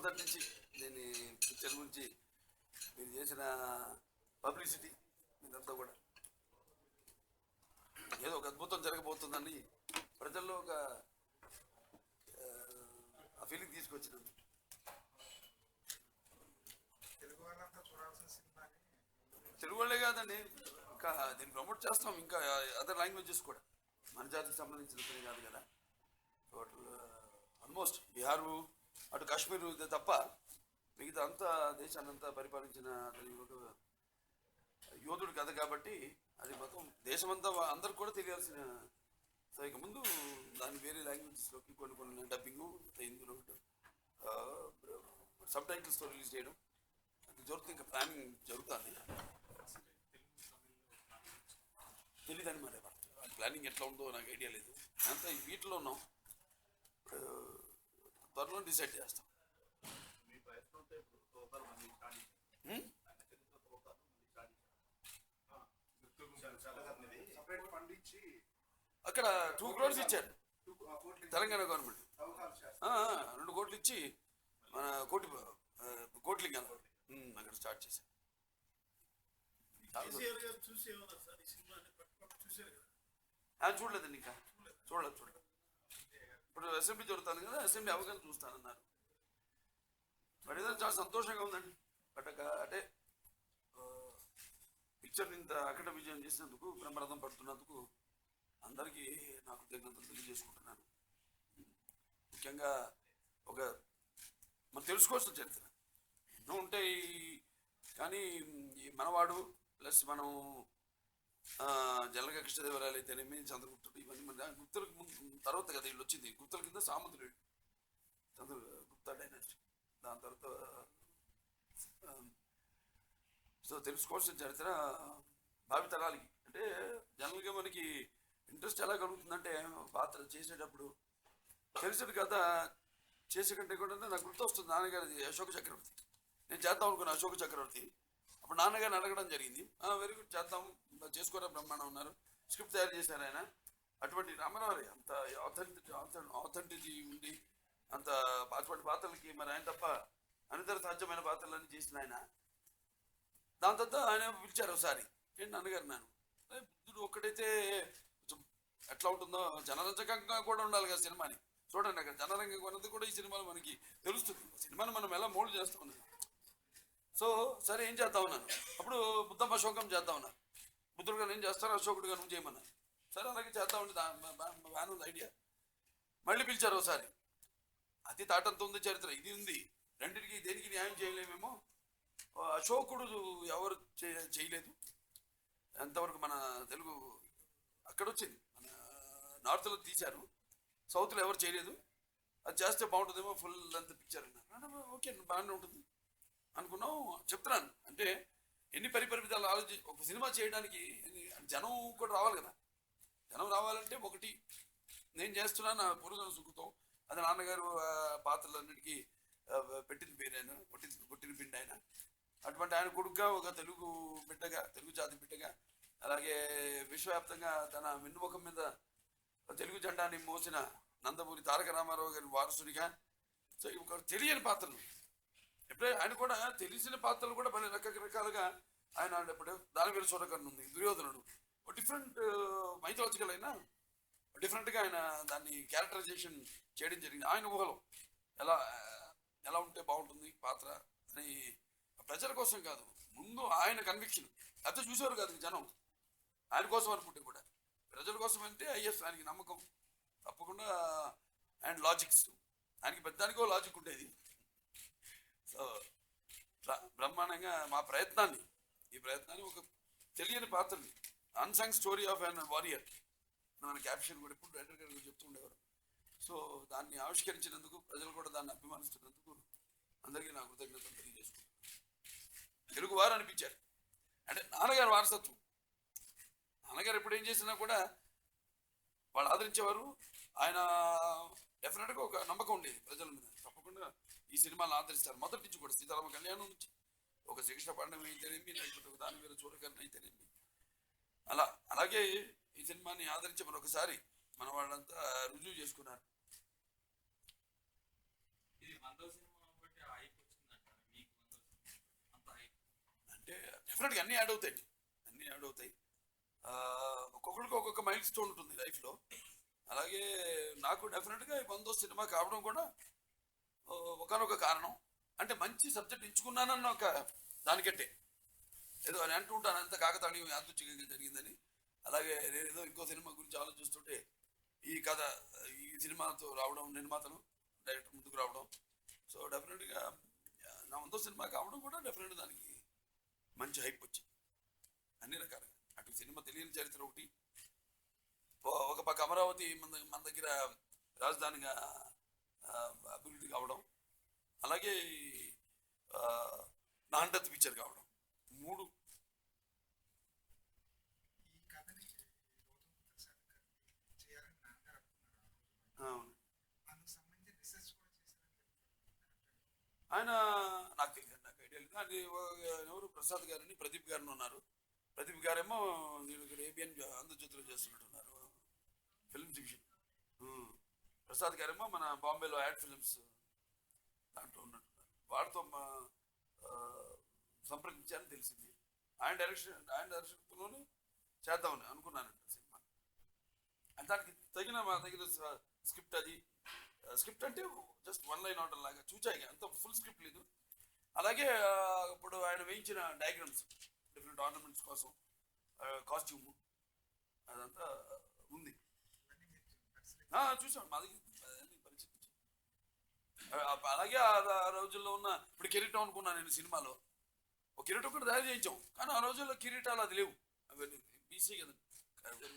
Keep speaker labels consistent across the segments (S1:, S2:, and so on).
S1: మొదటి నుంచి దీని పిక్చర్ గురించి మీరు చేసిన పబ్లిసిటీ ఇదంతా కూడా ఏదో ఒక అద్భుతం జరగబోతుందని ప్రజల్లో ఒక ఆ ఫీలింగ్ తీసుకొచ్చినాను. తెలుగు వాళ్ళే కాదండి, ఇంకా దీన్ని ప్రమోట్ చేస్తాం, ఇంకా అదర్ లాంగ్వేజెస్ కూడా మన జాతికి సంబంధించినవి కాదు కదా. టోటల్ ఆల్మోస్ట్ బీహారు అటు కాశ్మీర్ తప్ప మిగతా అంతా దేశాన్ని అంతా పరిపాలించిన యోధుడు కథ కాబట్టి అది మొత్తం దేశమంతా అందరికి కూడా తెలియాల్సిన. సో ఇక ముందు దాన్ని వేరే లాంగ్వేజెస్లోకి కొన్ని డబ్బింగ్ హిందీలో సబ్ టైటిల్స్తో రిలీజ్ చేయడం అది జరుగుతుంది. ఇంకా ప్లానింగ్ జరుగుతుంది. తెలియదని మరి ప్లానింగ్ ఎట్లా ఉందో నాకు ఐడియా లేదు. అంతా వీటిలో ఉన్నాం, త్వరలో డిసైడ్ చేస్తాం. అక్కడ 2 crores ఇచ్చారు తెలంగాణ గవర్నమెంట్. 2 కోట్లు ఇచ్చి మన కోట్లింగం అక్కడ స్టార్ట్ చేశారు. చూడలేదండి, ఇంకా చూడలేదు. ఇప్పుడు అసెంబ్లీ జరుగుతుంది కదా, అసెంబ్లీ అవగాహన చూస్తానన్నారు. మరి ఏదో చాలా సంతోషంగా ఉందండి. బట్ అంటే పిక్చర్ని ఇంత అక్కడ విజయం చేసినందుకు, బ్రహ్మరథం పడుతున్నందుకు అందరికీ నా కృతజ్ఞతలు తెలియజేసుకుంటున్నాను. ముఖ్యంగా ఒక మనం తెలుసుకోవాల్సిన చరిత్ర ఎన్నో ఉంటాయి, కానీ మనవాడు ప్లస్ మనం జనరల్గా కృష్ణదేవరాయలు అయితేనేమి, చంద్రగుప్తుడు, ఇవన్నీ మన గుప్తులకు ముందు తర్వాత కదా వీళ్ళు వచ్చింది. గుప్తుల కింద సామంతుడు గుప్తా డైనాసిటీ, దాని తర్వాత సో తెలుసుకోవాల్సిన చరిత్ర భావితరాలకి. అంటే జనరల్గా మనకి ఇంట్రెస్ట్ ఎలా కలుగుతుందంటే పాత్ర చేసేటప్పుడు తెలిసిన కథ చేసే కంటే కూడా నాకు గుర్తొస్తుంది నాన్నగారిది అశోక చక్రవర్తి. నేను చేద్దాం అనుకున్నా అశోక చక్రవర్తి. అప్పుడు నాన్నగారిని అడగడం జరిగింది. వెరీ గుడ్, చేద్దాం, చేసుకోరా బ్రహ్మాండం ఉన్నారు, స్క్రిప్ట్ తయారు చేశారు ఆయన. అటువంటి రామారావు అంత ఆథెంటిటీ ఉండి అంత అటువంటి పాత్రలకి మరి ఆయన తప్ప అనితర సాధ్యమైన పాత్రలన్నీ చేసిన ఆయన. దాని తర్వాత ఆయన పిలిచారు ఒకసారి, ఏంటి నాన్నగారు నాను బుద్ధుడు ఒక్కడైతే ఎట్లా ఉంటుందో జనరంజకంగా కూడా ఉండాలి కదా సినిమాని. చూడండి అక్కడ జనరంగంగా ఉన్నది కూడా ఈ సినిమాలో మనకి తెలుస్తుంది. సినిమాని మనం ఎలా మోల్డ్ చేస్తా ఉన్నాం. సో సరే ఏం చేద్దాం ఉన్నాను. అప్పుడు బుద్ధమ్మ అశోకం చేద్దాం ఉన్నారు. బుద్ధుడుగా నేను చేస్తాను, అశోకుడుగా నువ్వు చేయమన్నారు. సరే అలాగే చేద్దామండి, బాగానే ఉంది ఐడియా. మళ్ళీ పిలిచారు ఒకసారి. అతి తాటంతో ఉంది చరిత్ర, ఇది ఉంది, రెండింటికి దేనికి న్యాయం చేయలేమేమో. అశోకుడు ఎవరు చేయలేదు ఎంతవరకు మన తెలుగు అక్కడ వచ్చింది, మన నార్త్లో తీశారు, సౌత్లో ఎవరు చేయలేదు. అది చేస్తే బాగుంటుందేమో, ఫుల్ లెంత్ పిక్చర్ అన్నారు. ఓకే బాగానే ఉంటుంది అనుకున్నాం. చెప్తున్నాను అంటే ఎన్ని పరిమితాలు ఒక సినిమా చేయడానికి జనం కూడా రావాలి కదా. జనం రావాలంటే ఒకటి నేను చేస్తున్నా నా పూర్వజన సుఖుతాం, అది నాన్నగారు పాత్రలన్నిటికీ పెట్టిన పేరు ఆయన, పుట్టిన పిండి ఆయన. అటువంటి ఆయన కొడుకుగా ఒక తెలుగు బిడ్డగా, తెలుగు జాతి బిడ్డగా, అలాగే విశ్వవ్యాప్తంగా తన వెన్నుముఖం మీద తెలుగు జెండాని మోసిన నందమూరి తారక రామారావు గారి వారసుడిగా. సో ఒక తెలియని పాత్రలు ఎప్పుడైనా ఆయన కూడా తెలిసిన పాత్రలు కూడా పలు రకరకాలుగా ఆయన ఇప్పుడు దానవీర సూరకర్ణ ఉంది, దుర్యోధనుడు, ఒక డిఫరెంట్ మైథలాజికల్ అయినా డిఫరెంట్గా ఆయన దాన్ని క్యారెక్టరైజేషన్ చేయడం జరిగింది. ఆయన ఊహలో ఎలా ఉంటే బాగుంటుంది పాత్ర అని, ప్రజల కోసం కాదు, ముందు ఆయన కన్విక్షన్. అయితే చూసేవారు కాదు జనం, ఆయన కోసం అనుకుంటే కూడా ప్రజల కోసం అంటే ఆయనకి నమ్మకం తప్పకుండా. అండ్ లాజిక్స్, ఆయనకి పెద్దానికో లాజిక్ ఉండేది. సో బ్రహ్మాండంగా మా ఈ ప్రయత్నాన్ని ఒక తెలియని పాత్రని, unsung story of an warrior మన క్యాప్షన్ కూడా ఎప్పుడు డైరెక్టర్ గారు చెప్తూ ఉండేవారు. సో దాన్ని ఆవిష్కరించినందుకు, ప్రజలు కూడా దాన్ని అభిమానిస్తున్నందుకు అందరికీ నా కృతజ్ఞతలు తెలియజేసుకుంటాను. తెలుగు వారు అనిపించారు అంటే నాన్నగారు వారసత్వం. నాన్నగారు ఎప్పుడు ఏం చేసినా కూడా వాళ్ళు ఆదరించేవారు. ఆయన డెఫినెట్గా ఒక నమ్మకం ఉండేది ప్రజల మీద, తప్పకుండా ఈ సినిమాలను ఆదరిస్తారు. మొదటి నుంచి కూడా సీతారామ కళ్యాణం నుంచి ఒక శ్రీకృష్ణ పండుగ అయితేనేమి, లేకపోతే ఒక దానవీర సూరకర్ణ అయితేనేమి, అలాగే ఈ సినిమాని ఆదరించి మరొకసారి మన వాళ్ళంతా రుజువు చేసుకున్నారు.
S2: ఇది 100వ సినిమా కాబట్టి
S1: డెఫినెట్గా అన్నీ యాడ్ అవుతాయి, అన్నీ యాడ్ అవుతాయి. ఒక్కొక్కరికి ఒక్కొక్క మైల్ స్టోన్ ఉంటుంది లైఫ్లో. అలాగే నాకు డెఫినెట్గా ఈ 100 సినిమా కావడం కూడా ఒకనొక కారణం. అంటే మంచి సబ్జెక్ట్ ఎంచుకున్నానన్న ఒక దానికంటే ఏదో అని అంటూ ఉంటాను, అంత కాకతాళీయం యాదృచ్ఛికంగా జరిగిందని. అలాగే నేను ఏదో ఇంకో సినిమా గురించి ఆలోచిస్తుంటే ఈ కథ, ఈ సినిమాతో రావడం, నిర్మాతలు డైరెక్టర్ ముందుకు రావడం, సో డెఫినెట్గా నా 100 సినిమా కావడం కూడా డెఫినెట్గా దానికి మంచి హైప్ వచ్చింది అన్ని రకాలుగా. అటు సినిమా తెలియని చరిత్ర ఒకటి, ఒక పక్క అమరావతి మన దగ్గర రాజధానిగా అభివృద్ధి కావడం, అలాగే నాండత్ పిక్చర్ కావడం, మూడు. ఆయన నాకు తెలియదు, నాకు ఐడియా లేదు. అది ఎవరు ప్రసాద్ గారని ప్రదీప్ గారిని ఉన్నారు. ప్రదీప్ గారేమో ఏబిఎన్ ఆంధ్రజ్యోతిలో చేస్తున్నట్టున్నారు ఫిల్మ్స్ డివిజన్. ప్రసాద్ గారేమో మన బాంబేలో యాడ్ ఫిల్మ్స్ దాంట్లో ఉన్నట్టున్నారు. వాడితో సంప్రదించారని తెలిసింది. ఆయన డైరెక్షన్లోనే చేద్దామని అనుకున్నానంట సినిమా. దానికి మా దగ్గర స్క్రిప్ట్, అది స్క్రిప్ట్ అంటే జస్ట్ 1 లైన్ ఆర్డర్ లాగా చూచాయి, అంత ఫుల్ స్క్రిప్ట్ లేదు. అలాగే ఇప్పుడు ఆయన వేయించిన డయాగ్రామ్స్, డిఫరెంట్ ఆర్నమెంట్స్ కోసం కాస్ట్యూమ్ అదంతా ఉంది. చూసాం, మా దగ్గర పరిస్థితి. అలాగే ఆ రోజుల్లో ఉన్న, ఇప్పుడు కిరీటం అనుకున్నాను నేను సినిమాలో, ఒక కిరీటం కూడా తయారు చేయించాం, కానీ ఆ రోజుల్లో కిరీటాలు అది లేవు. అవన్నీ బీసీ కదా,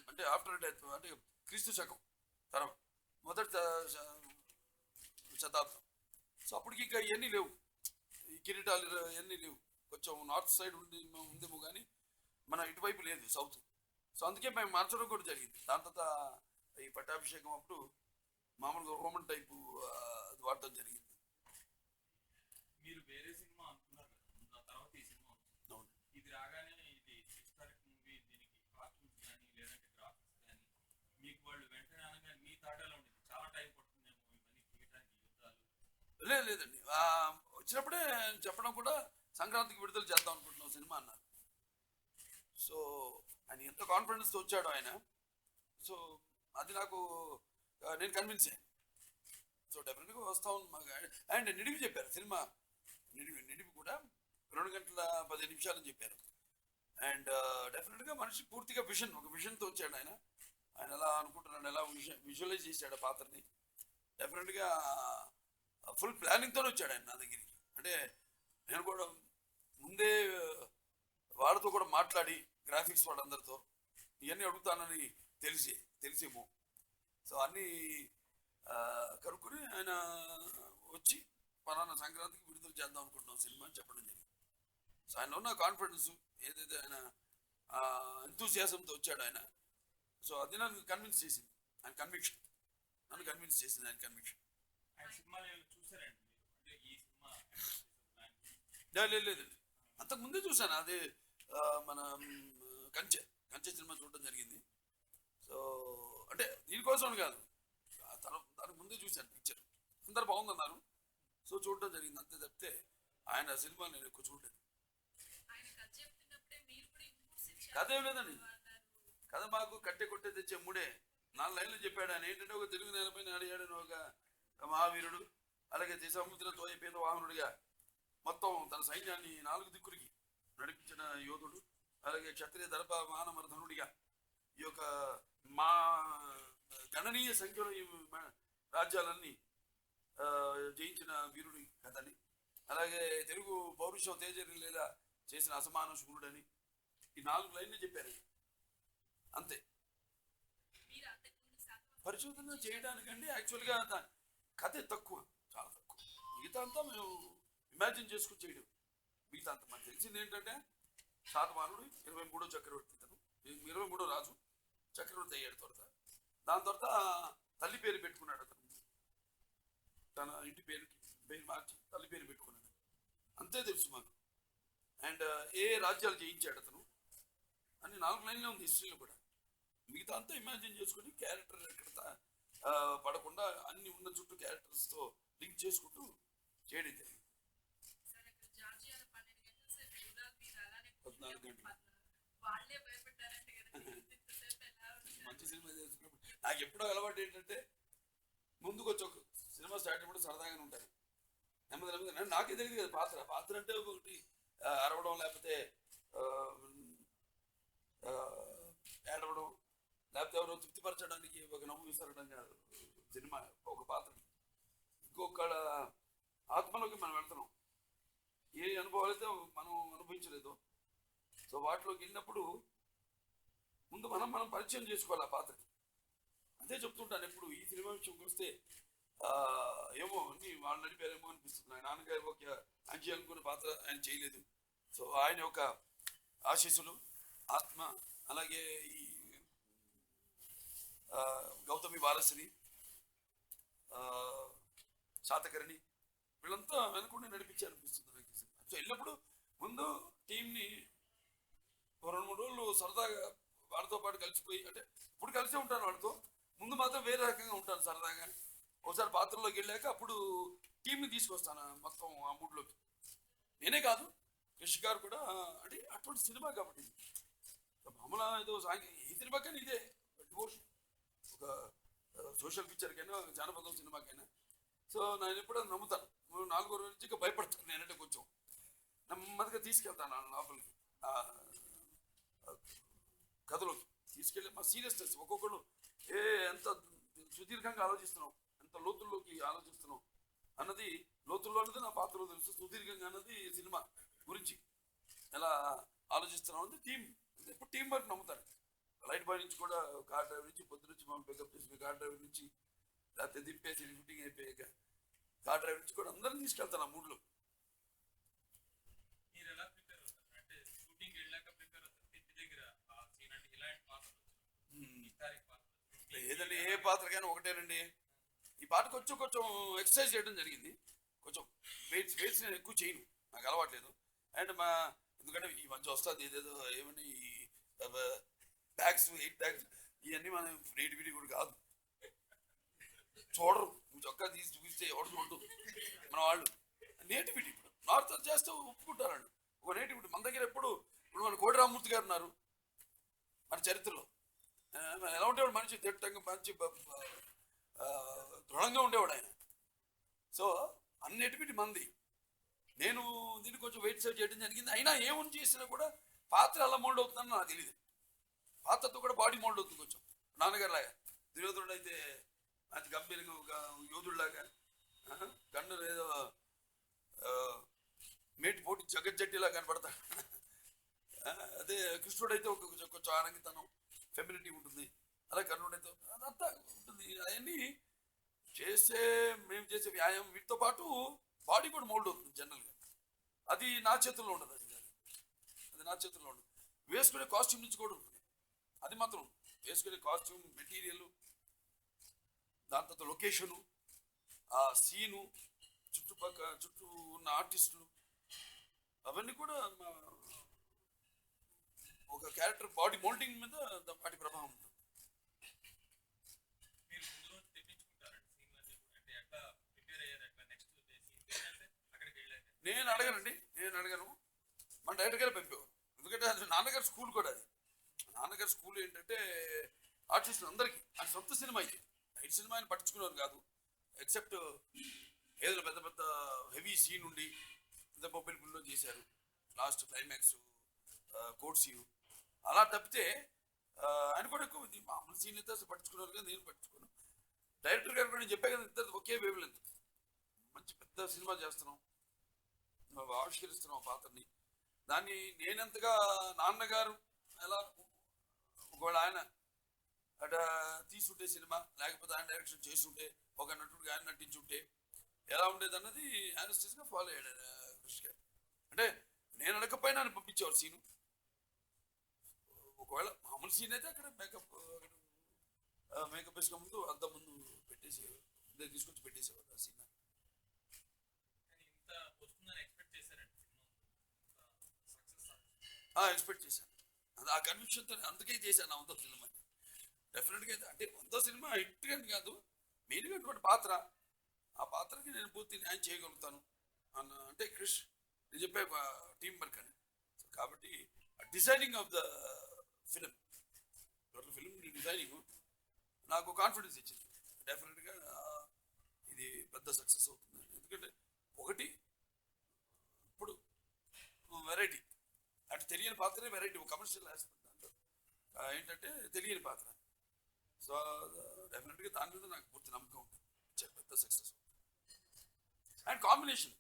S1: అంటే ఆఫ్టర్ డెత్, అంటే క్రీస్తు శకం తర్వాత మొదటి శతాబ్దం. సో అప్పటికి ఇంకా ఇవన్నీ లేవు, ఈ కిరీటాలు ఇవన్నీ లేవు. కొంచెం నార్త్ సైడ్ ఉందేమో కానీ మన ఇటువైపు లేదు, సౌత్. సో అందుకే మేము మార్చడం కూడా జరిగింది. దాని తర్వాత ఈ పట్టాభిషేకం అప్పుడు మామూలుగా రోమన్ టైపు అది వాడటం జరిగింది.
S2: మీరు వేరే సినిమా అనుకున్నారు కదా, తర్వాత ఈ సినిమా
S1: అవును.
S2: ఇది రాగానే ఇది హిస్టారిక్ మూవీ, దీనికి కాస్ట్యూమ్స్ కానీ లేదంటే గ్రాఫిక్స్ కానీ మీకు వాళ్ళు వెంటనే అనగానే మీ తాటాలో ఉండేది చాలా టైం పడుతుందేమో ఇవన్నీ తీయడానికి, యుద్ధాలు?
S1: లేదండి, వచ్చినప్పుడే చెప్పడం కూడా సంక్రాంతికి విడుదల చేద్దాం అనుకుంటున్నాం సినిమా అన్నారు. సో ఆయన ఎంత కాన్ఫిడెన్స్తో వచ్చాడు ఆయన, సో అది నాకు, నేను కన్విన్స్ అయ్యాను. సో డెఫినెట్గా వస్తాం. అండ్ నిడివి చెప్పారు, సినిమా నిడివి కూడా 2 గంటల 10 నిమిషాలని చెప్పారు. అండ్ డెఫినెట్గా మనిషి పూర్తిగా ఒక విజన్తో వచ్చాడు ఆయన. ఆయన ఎలా అనుకుంటున్నాడు, ఎలా విజువలైజ్ చేశాడు ఆ పాత్రని. డెఫినెట్గా ఫుల్ ప్లానింగ్తోనే వచ్చాడు ఆయన నా దగ్గరికి. అంటే నేను కూడా ముందే వాళ్ళతో కూడా మాట్లాడి, గ్రాఫిక్స్ వాళ్ళందరితో ఇవన్నీ అడుగుతానని తెలిసేమో. సో అన్నీ కనుక్కొని ఆయన వచ్చి పలానా సంక్రాంతికి విడుదల చేద్దాం అనుకుంటున్నాం సినిమా అని చెప్పడం జరిగింది. సో ఆయన ఉన్న కాన్ఫిడెన్స్, ఏదైతే ఆయన ఎంతూసియాసంతో వచ్చాడు ఆయన, సో అది నన్ను కన్విన్స్ చేసింది. ఆయన కన్విక్షన్ నన్ను కన్విన్స్ చేసింది, ఆయన కన్విక్షన్. లేదండి, అంతకుముందే చూశాను. అది మన కంచె సినిమా చూడడం జరిగింది. సో అంటే దీనికోసం కాదు, దానికి ముందే చూశాను పిక్చర్, అందరు బాగుందన్నారు, సో చూడడం జరిగింది. అంతే తప్పితే ఆయన సినిమా నేను ఎక్కువ చూడలేదు. కథ ఏం లేదండి, కథ మాకు కట్టె కొట్టే తెచ్చే 4 లైన్లు చెప్పాడు ఆయన. ఏంటంటే ఒక తెలుగు నేలపైన అడిగాడని ఒక మహావీరుడు, అలాగే సముద్రంతో పేద వాహనుడిగా మొత్తం తన సైన్యాన్ని 4 దిక్కులకి నడిపించిన యోధుడు, అలాగే క్షత్రియ దర్భ మానమర్ధనుడిగా ఈ యొక్క మా గణనీయ సంఖ్యలో ఈ రాజ్యాలన్నీ జయించిన వీరుడి కథని, అలాగే తెలుగు పౌరుషం తేజరీలా చేసిన అసమాన శూరుడని, ఈ 4 లైన్లు చెప్పారు అంతే. పరిశోధన చేయడానికంటే యాక్చువల్గా కథ తక్కువ, చాలా తక్కువ. మిగతా అంతా మేము ఇమాజిన్ చేసుకుని చేయడం. మిగతా అంతా మనకు తెలిసింది ఏంటంటే శాతవాహనుడు 23వ చక్రవర్తి, తను 23వ రాజు చక్రవర్తి అయ్యాడు. దాని తర్వాత తల్లి పేరు పెట్టుకున్నాడు అతను, తన ఇంటి పేరు మార్చి తల్లి పేరు పెట్టుకున్నాడు, అంతే తెలుసు మాకు. అండ్ ఏ రాజ్యాలు జయించాడు అతను అని 4 లైన్లే ఉంది హిస్టరీలో కూడా. మిగతా అంతా ఇమాజిన్ చేసుకుని క్యారెక్టర్ ఎక్కడ పడకుండా అన్ని ఉన్న చుట్టూ క్యారెక్టర్స్తో లింక్ చేసుకుంటూ చేయడం జరిగింది. 14 గంటలు
S3: వాళ్ళే భయపడ్డారంటే కదా ఇంతసేపు ఎలా ఉంటారు?
S1: మంచి సినిమా చేస్తున్నప్పుడు నాకు ఎప్పుడో అలవాటు ఏంటంటే ముందుకు వచ్చి ఒక సినిమా స్టార్ట్ అయినప్పుడు సరదాగానే ఉంటారు. నెమ్మది నెమ్మది నాకే తెలియదు కదా పాత్ర అంటే ఒకటి అరవడం లేకపోతే ఆ, ఆ, ఏడవడం లేకపోతే ఎవరో తృప్తిపరచడానికి ఒక నవ్వు విసరడం కాదు సినిమా. ఒక పాత్ర ఇంకొక ఆత్మలోకి మనం వెళ్తున్నాం. ఏ అనుభవాలు అయితే మనం అనుభవించలేదు సో వాటిలోకి వెళ్ళినప్పుడు ముందు మనం పరిచయం చేసుకోవాలి ఆ పాత్రకి. అదే చెప్తుంటాను ఎప్పుడు ఈ సినిమా విషయంకి వస్తే ఏమో అన్ని వాళ్ళు నడిపారేమో అనిపిస్తుంది. ఆయన నాన్నగారు ఒక అంజి అనుకున్న పాత్ర ఆయన చేయలేదు. సో ఆయన యొక్క ఆశీస్సులు ఆత్మ అలాగే ఈ గౌతమి బాలశ్రీ శాతకర్ణి వీళ్ళంతా వెనుకుండి నడిపించి అనిపిస్తుంది నాకు ఈ సినిమా. సో వెళ్ళినప్పుడు ముందు టీంని 2-3 రోజులు సరదాగా వాళ్ళతో పాటు కలిసిపోయి అంటే ఇప్పుడు కలిసే ఉంటాను వాళ్ళతో, ముందు మాత్రం వేరే రకంగా ఉంటాను సరదాగా. ఒకసారి పాత్రలోకి వెళ్ళాక అప్పుడు టీంని తీసుకొస్తాను మొత్తం ఆ మూడ్లోకి. నేనే కాదు కృషి గారు కూడా అంటే అటువంటి సినిమా కాబట్టి మామూలు ఏదో ఈ సినిమాకైనా ఇదే డివోషన్, ఒక సోషల్ పిక్చర్కైనా జానపదం సినిమాకైనా. సో నేను ఎప్పుడైనా నమ్ముతాను 4వ రోజు నుంచి ఇక భయపడతాను నేనంటే కొంచెం నెమ్మదిగా తీసుకెళ్తాను వాళ్ళ లోపలికి కథలోకి తీసుకెళ్ళి మా సీరియస్నెస్ ఒక్కొక్కరు ఎంత సుదీర్ఘంగా ఆలోచిస్తున్నాం ఎంత లోతుల్లోకి ఆలోచిస్తున్నాం అన్నది లోతుల్లో అన్నది నా పాత్రలో తెలుసు, సుదీర్ఘంగా అన్నది సినిమా గురించి ఎలా ఆలోచిస్తున్నాం అన్నది టీం. ఇప్పుడు టీం వర్క్ నమ్ముతాను. లైట్ బాయ్ నుంచి కూడా కార్ డ్రైవర్ నుంచి పొద్దు నుంచి మనం పికప్ చేసిన కార్ డ్రైవర్ నుంచి లేకపోతే దింపేసి షూటింగ్ అయిపోయాక కార్ డ్రైవర్ నుంచి కూడా అందరిని తీసుకెళ్తాను ఆ మూడ్లో.
S2: మీరు ఎలా ప్రిపేర్ అవుతారు అంటే షూటింగ్ వెళ్ళాక ప్రిపేర్ అవుతారు ఇంటి దగ్గర ఆ సీన్ అంటే ఇలాంటి పాత్ర హిస్టారిక్ పాత్ర
S1: ఏదండి ఏ పాత్రకైనా ఒకటేనండి. ఈ పాటకు వచ్చి కొంచెం ఎక్సర్సైజ్ చేయడం జరిగింది. కొంచెం వెయిట్స్ నేను ఎక్కువ చేయను, నాకు అలవాట్లేదు. అండ్ ఎందుకంటే ఈ మధ్య వస్తుంది ఇదేదో ఏమని బ్యాగ్స్ 8 బ్యాగ్స్ ఇవన్నీ మనం నేటివిటీ కూడా కాదు, చూడరు. నువ్వు చొక్కా తీసి చూపిస్తే ఎవరు చూడదు మన వాళ్ళు. నేటివిటీ ఇప్పుడు నార్త్ చేస్తే ఒప్పుకుంటారండి ఒక నేటివిటీ. మన దగ్గర ఇప్పుడు మన కోటి రామమూర్తి గారు ఉన్నారు మన చరిత్రలో. ఎలా ఉండేవాడు మనిషి తిట్టంగా మంచి దృఢంగా ఉండేవాడు ఆయన. సో అన్నిటివిటి మంది. నేను దీన్ని కొంచెం వెయిట్ సేవ్ చేయడం జరిగింది. అయినా ఏమని చేసినా కూడా పాత్ర ఎలా మోల్డ్ అవుతుందని నాకు తెలియదు. పాత్రతో కూడా బాడీ మోల్డ్ అవుతుంది కొంచెం. నాన్నగారులాగా దుర్యోధనుడు అయితే మంచి గంభీరంగా ఒక యోధుడిలాగా గన్ను ఏదో మేటి పోటీ జగజ్జట్టిలా కనపడతాడు. అదే కృష్ణుడైతే కొంచెం ఆనంగితనం ఫెమినిటీ ఉంటుంది. అలా కర్ణుడైతే అదంతా ఉంటుంది. అవన్నీ మేము చేసే వ్యాయామం వీటితో పాటు బాడీ కూడా మోల్డ్ అవుతుంది జనరల్గా. అది నా చేతుల్లో ఉండదు. అది నా చేతుల్లో ఉండదు. వేసుకునే కాస్ట్యూమ్ నుంచి కూడా ఉంటుంది. అది మాత్రం వేసుకునే కాస్ట్యూమ్ మెటీరియల్ దాని తర్వాత లొకేషను ఆ సీను చుట్టూ ఉన్న ఆర్టిస్టులు అవన్నీ కూడా ఒక క్యారెక్టర్ బాడీ మోల్డింగ్ మీద వాటి ప్రభావం ఉంటుంది.
S2: మీరు ముందు రోజు తెప్పించుకుంటారండి సీన్లన్నీ కూడా అంటే ఎట్లా ప్రిపేర్ అయ్యారు ఎట్లా నెక్స్ట్ సీన్ అంటే అక్కడికి వెళ్ళాక
S1: నేను అడగను మన డైరెక్టర్ గారు పంపేవారు. ఎందుకంటే అది నాన్నగారి స్కూల్ కూడా. అది నాన్నగారి స్కూల్ ఏంటంటే ఆర్టిస్టులు అందరికీ అది సొంత సినిమా. ఇది నైట్ సినిమా ఆయన పట్టించుకునేవారు కాదు. ఎక్సెప్ట్ ఏదైనా పెద్ద హెవీ సీన్ ఉండి పెద్ద మొబైల్ ఫుల్లో చేశారు లాస్ట్ క్లైమాక్స్ కోర్ట్ సీన్ అలా తప్పితే ఆయన కూడా ఎక్కువ మామూలు సీన్ అయితే అసలు పట్టించుకున్నారు కదా. నేను పట్టించుకోను. డైరెక్టర్ గారు కూడా నేను చెప్పే కదా ఇద్దరు ఒకే వేవ్ లెంత్. మంచి పెద్ద సినిమా చేస్తున్నాం, ఆవిష్కరిస్తున్నాం పాత్రని. దాన్ని నేనెంతగా నాన్నగారు ఎలా ఒకవేళ ఆయన అట తీసుంటే సినిమా లేకపోతే ఆయన డైరెక్షన్ చేస్తుంటే ఒక నటుడిగా ఆయన నటించుంటే ఎలా ఉండేది అన్నది యానస్టిస్గా ఫాలో అయ్యాడు కృష్ణ గారు. అంటే నేను అడగకపోయినా ఆయన పంపించేవారు సీను. ఒకవేళ మామూలు సీన్ అయితే అక్కడ మేకప్ వేసుకునే ముందు అంత ముందు పెట్టేసేవారు, తీసుకొచ్చి పెట్టేసేవారు ఆ సీన్.
S2: కానీ ఇంత వస్తుందని ఎక్స్పెక్ట్ చేశారండి సక్సెస్
S1: ఎక్స్పెక్ట్ చేశాను. అది ఆ కన్విక్షన్తో అందుకే చేశాను నా 100వ సినిమా. డెఫినెట్గా అయితే అంటే 100వ సినిమా హిట్ అని కాదు, మెయిన్గా అటువంటి పాత్ర ఆ పాత్రకి నేను పూర్తి న్యాయం చేయగలుగుతాను అన్న అంటే క్రిష్ నేను చెప్పే టీం వర్క్ అని. కాబట్టి designing of the film, total film designing నాకు కాన్ఫిడెన్స్ ఇచ్చింది. డెఫినెట్గా ఇది పెద్ద సక్సెస్ అవుతుంది. ఎందుకంటే ఒకటి ఇప్పుడు వెరైటీ అంటే తెలియని పాత్రే వెరైటీ, కమర్షియల్ ఆస్పెక్ట్ దాంట్లో ఏంటంటే తెలియని పాత్ర. సో డెఫినెట్గా దాని మీద నాకు పూర్తి నమ్మకం ఉంది, పెద్ద success. And combination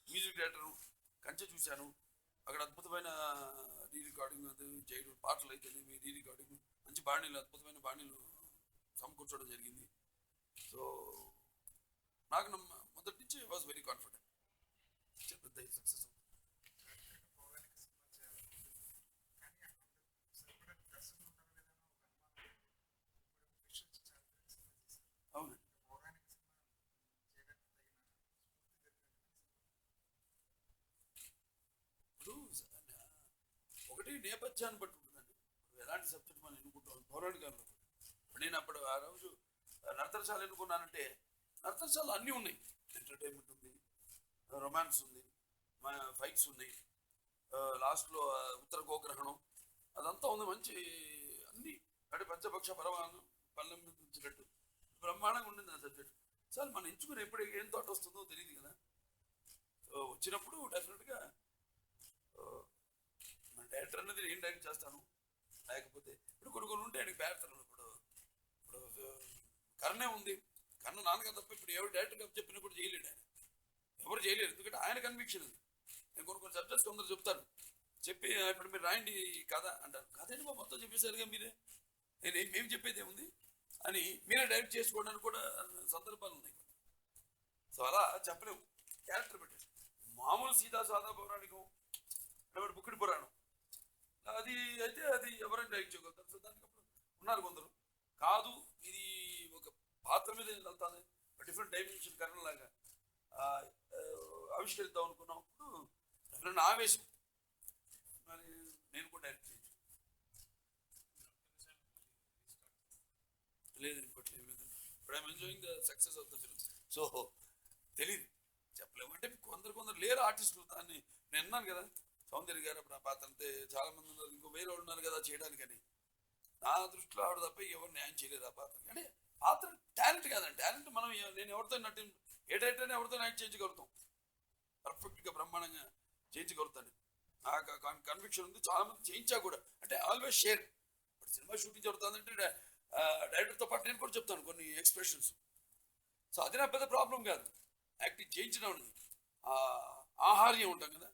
S1: music director కంచె చూశాను, అక్కడ అద్భుతమైన రీ రికార్డింగ్ అది చేయడం, పాటలు అయితే రీ రికార్డింగ్ మంచి బాణీలు, అద్భుతమైన బాణీలు సమకూర్చడం జరిగింది. సో నాకు మొదటి నుంచి వాజ్ వెరీ కాన్ఫిడెంట్ పెద్ద సక్సెస్. అవునండి, ఇప్పుడు ఒకటి నేపథ్యాన్ని బట్టి ఉంటుందండి. ఎలాంటి సబ్జెక్ట్ మనం ఎన్నుకుంటాం పౌరాణికాల్లో. నేను అప్పుడు ఆ రోజు నర్తనశాల ఎన్నుకున్నానంటే నర్తనశాల అన్నీ ఉన్నాయి. ఎంటర్టైన్మెంట్ ఉంది, రొమాన్స్ ఉంది, ఫైట్స్ ఉన్నాయి, లాస్ట్లో ఉత్తర గోగ్రహణం అదంతా ఉంది, మంచి అన్ని అంటే పంచపక్ష పరమాణం పల్లెం ఉంచినట్టు బ్రహ్మాండంగా ఉండింది ఆ సబ్జెక్ట్. సార్ మనం ఎంచుకుని ఎప్పుడు ఏం థాట్ వస్తుందో తెలియదు కదా. సో వచ్చినప్పుడు డెఫినెట్గా మన డైరెక్టర్ అనేది ఏం డైరెక్ట్ చేస్తాను, లేకపోతే ఇప్పుడు కొన్ని ఉంటే ఆయనకి పేరుతాను. ఇప్పుడు కర్ణే ఉంది, కర్ణ నాన్నగారు తప్ప ఇప్పుడు ఎవరు డైరెక్ట్గా చెప్పినా కూడా చేయలేడు ఆయన, ఎవరు చేయలేరు. ఎందుకంటే ఆయన కన్విక్షన్ ఉంది. నేను కొన్ని సబ్జెక్ట్స్ కొందరు చెప్తాను, చెప్పి ఇప్పుడు మీరు రాయండి కథ అంటారు. కథ ఏంటి మొత్తం చెప్పేశారుగా మీరే, మేము చెప్పేది ఏముంది అని మీరే డైరెక్ట్ చేసుకోవడానికి కూడా సందర్భాలు ఉన్నాయి. సో అలా చెప్పలేము, క్యారెక్టర్ పెట్టి మామూలు సీతా సాదా పౌరాణికం లేకపోతే బుక్కుడి పురాణం అది అయితే అది ఎవరైనా డైరెక్ట్ చేయగలుగుతారు. సో దానికి అప్పుడు ఉన్నారు కొందరు, కాదు ఇది ఒక పాత్ర మీద వెళ్తాను, డిఫరెంట్ డైమెన్షన్ కరణలాగా ఆవిష్కరిద్దాం అనుకున్నప్పుడు ఎవరైనా ఆవేశం మరి నేను కూడా డైరెక్ట్ చేయొచ్చు. లేదు ఇంకోటి లేదు, ఇప్పుడు I'm enjoying the success of the film. So తెలియదు, చెప్పలేము. అంటే కొందరు లేరు ఆర్టిస్టులు. దాన్ని నేను అన్నాను కదా, సౌందర్య గారు అప్పుడు ఆ పాత్ర అంతే, చాలా మంది ఉన్నారు, ఇంకో వేరే ఉన్నారు కదా చేయడానికని. నా దృష్టిలో ఆవిడ తప్ప ఎవరు న్యాయం చేయలేదు ఆ పాత్ర. అంటే పాత్ర టాలెంట్ కాదండి, టాలెంట్ మనం నేను ఎవరితో నటి ఏ డైరెక్టర్ ఎవరితో యాక్ట్ చేయించగలుగుతాం, పర్ఫెక్ట్గా బ్రహ్మాండంగా చేయించగలుగుతాను. నాకు కన్విక్షన్ ఉంది, చాలా మంది చేయించా కూడా. అంటే ఆల్వేస్ షేర్. ఇప్పుడు సినిమా షూటింగ్ జరుగుతుందంటే డైరెక్టర్తో పాటు నేను కూడా చెప్తాను కొన్ని ఎక్స్ప్రెషన్స్. సో అది నా పెద్ద ప్రాబ్లం కాదు, యాక్టింగ్ చేయించడం అనేది ఆహార్యం ఉంటాం కదా,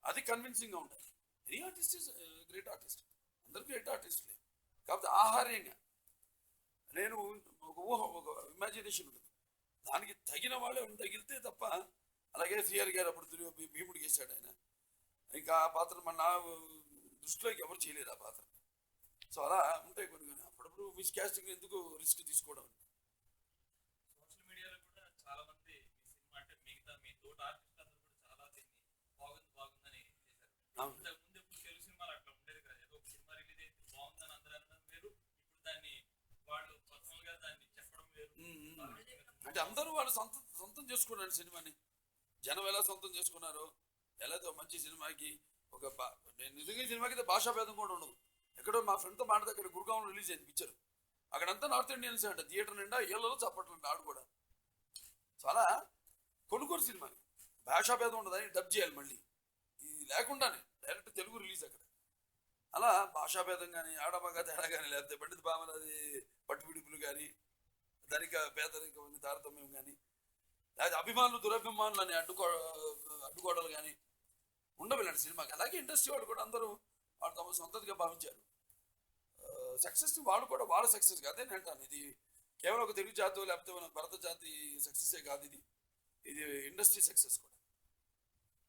S1: అది కన్విన్సింగ్గా ఉంటుంది. Any artist is great artist, అందరూ గ్రేట్ ఆర్టిస్ట్లే, కాకపోతే ఆహార్యంగా నేను ఒక ఊహ, ఒక ఇమాజినేషన్ ఉంటుంది, దానికి తగిన వాళ్ళే తగిలితే తప్ప. అలాగే శ్రీహరి గారు అప్పుడు భీముడికి వేసాడు ఆయన, ఇంకా ఆ పాత్ర నా దృష్టిలోకి ఎవరు చేయలేరు ఆ పాత్ర. సో అలా ఉంటాయి కొన్ని కొన్ని. అప్పుడప్పుడు మిస్ క్యాస్టింగ్ ఎందుకు రిస్క్ తీసుకోవడం.
S2: సోషల్ మీడియాలో కూడా చాలా మంది మీ సినిమా అంటే మిగతా మీ తోటి ఆర్టిస్ట్ అందరూ కూడా చాలా దీన్ని బాగుందని చేశారు.
S1: అవును,
S2: ఇంతకుముందు ఎప్పుడు తెలుగు సినిమాలు అట్లా ఉండేది కదా, ఏదో ఒక సినిమా రిలీజ్ అయితే బాగుందని అందరూ అనడం వేరు, ఇప్పుడు దాన్ని వాళ్ళు పర్సనల్ గా దాన్ని చెప్పడం వేరు.
S1: అంటే అందరూ వాళ్ళు సొంతం చేసుకున్నారు సినిమాని. జనం ఎలా సొంతం చేసుకున్నారో, ఎలా మంచి సినిమాకి ఒక నేను నిజంగా సినిమాకి అయితే భాషా భేదం కూడా ఉండదు. ఎక్కడో మా ఫ్రెండ్తో మాట్లాడితే అక్కడ గురుగావ్ రిలీజ్ అయింది పిక్చర్, అక్కడంతా నార్త్ ఇండియన్స్ అంట, థియేటర్ నిండా ఏళ్ళలో చప్పట్లు ఆడు కూడా. చాలా కొనుగోలు సినిమా, భాషా భేదం ఉండదు, అని డబ్ చేయాలి మళ్ళీ, ఇది లేకుండానే డైరెక్ట్ తెలుగు రిలీజ్ అక్కడ. అలా భాషా భేదం కానీ, ఆడమగా తేడా కానీ, లేకపోతే పండిత బామలది పట్టుబిడుపులు కానీ, ధనిక పేదరికం తారతమ్యం కానీ, లేకపోతే అభిమానులు దురభిమానులు అని అడ్డుకోవడాలు కానీ ఉండవు ఇలాంటి సినిమాకి. అలాగే ఇండస్ట్రీ వాళ్ళు కూడా అందరూ వాళ్ళు తమ సొంతగా భావించారు. సక్సెస్ వాళ్ళు కూడా వాళ్ళ సక్సెస్ కాదే నేను అంటాను. ఇది కేవలం ఒక తెలుగు జాతి లేకపోతే మన భరత జాతి సక్సెసే కాదు, ఇది ఇండస్ట్రీ సక్సెస్ కూడా.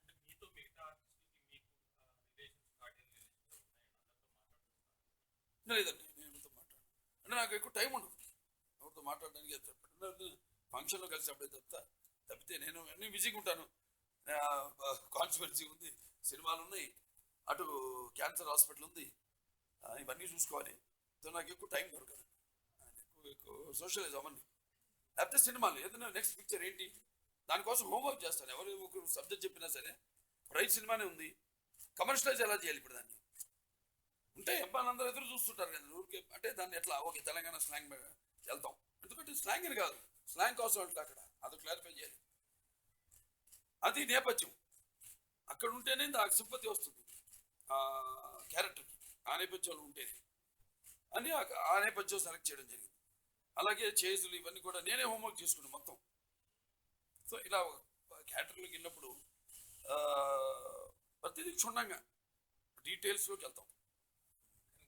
S2: అంటే మీతో మిగతా ఆర్టిస్టులకి మీకు
S1: లేదండి, నేను ఎవరితో మాట్లాడు అంటే నాకు ఎక్కువ టైం ఉండదు ఎవరితో మాట్లాడడానికి. ఫంక్షన్లో కలిసినప్పుడే తప్పితే నేను అన్నీ బిజీగా ఉంటాను. కాన్స్పిరసీ ఉంది, సినిమాలు ఉన్నాయి, అటు క్యాన్సర్ హాస్పిటల్ ఉంది, ఇవన్నీ చూసుకోవాలి. సో నాకు ఎక్కువ టైం దొరకదు, ఎక్కువ సోషలైజ్ అవ్వండి. లేకపోతే సినిమాలు ఏదైనా నెక్స్ట్ పిక్చర్ ఏంటి దానికోసం హోంవర్క్ చేస్తాను. ఎవరు ఒక సబ్జెక్ట్ చెప్పినా సరే రైట్ సినిమానే ఉంది, కమర్షియలైజ్ ఎలా చేయాలి ఇప్పుడు దాన్ని, ఉంటాయి అబ్బాయి అందరూ ఎదురు చూస్తుంటారు కదా ఊరికే అంటే దాన్ని ఎట్లా ఓకే తెలంగాణ స్లాంగ్ వెళ్తాం ఎందుకంటే స్లాంగ్ అని కాదు స్లాంగ్ కోసం అంటే అక్కడ అది క్లారిఫై చేయాలి అది నేపథ్యం అక్కడ ఉంటేనే నాకు సింపతి వస్తుంది ఆ క్యారెక్టర్కి ఆ నేపథ్యంలో ఉంటేనే అని ఆ నేపథ్యం సెలెక్ట్ చేయడం జరిగింది అలాగే చేజులు ఇవన్నీ కూడా నేనే హోంవర్క్ చేసుకున్నాను మొత్తం సో ఇలా క్యారెక్టర్లోకి వెళ్ళినప్పుడు ప్రతిదీ క్షుణ్ణంగా డీటెయిల్స్లోకి వెళ్తాం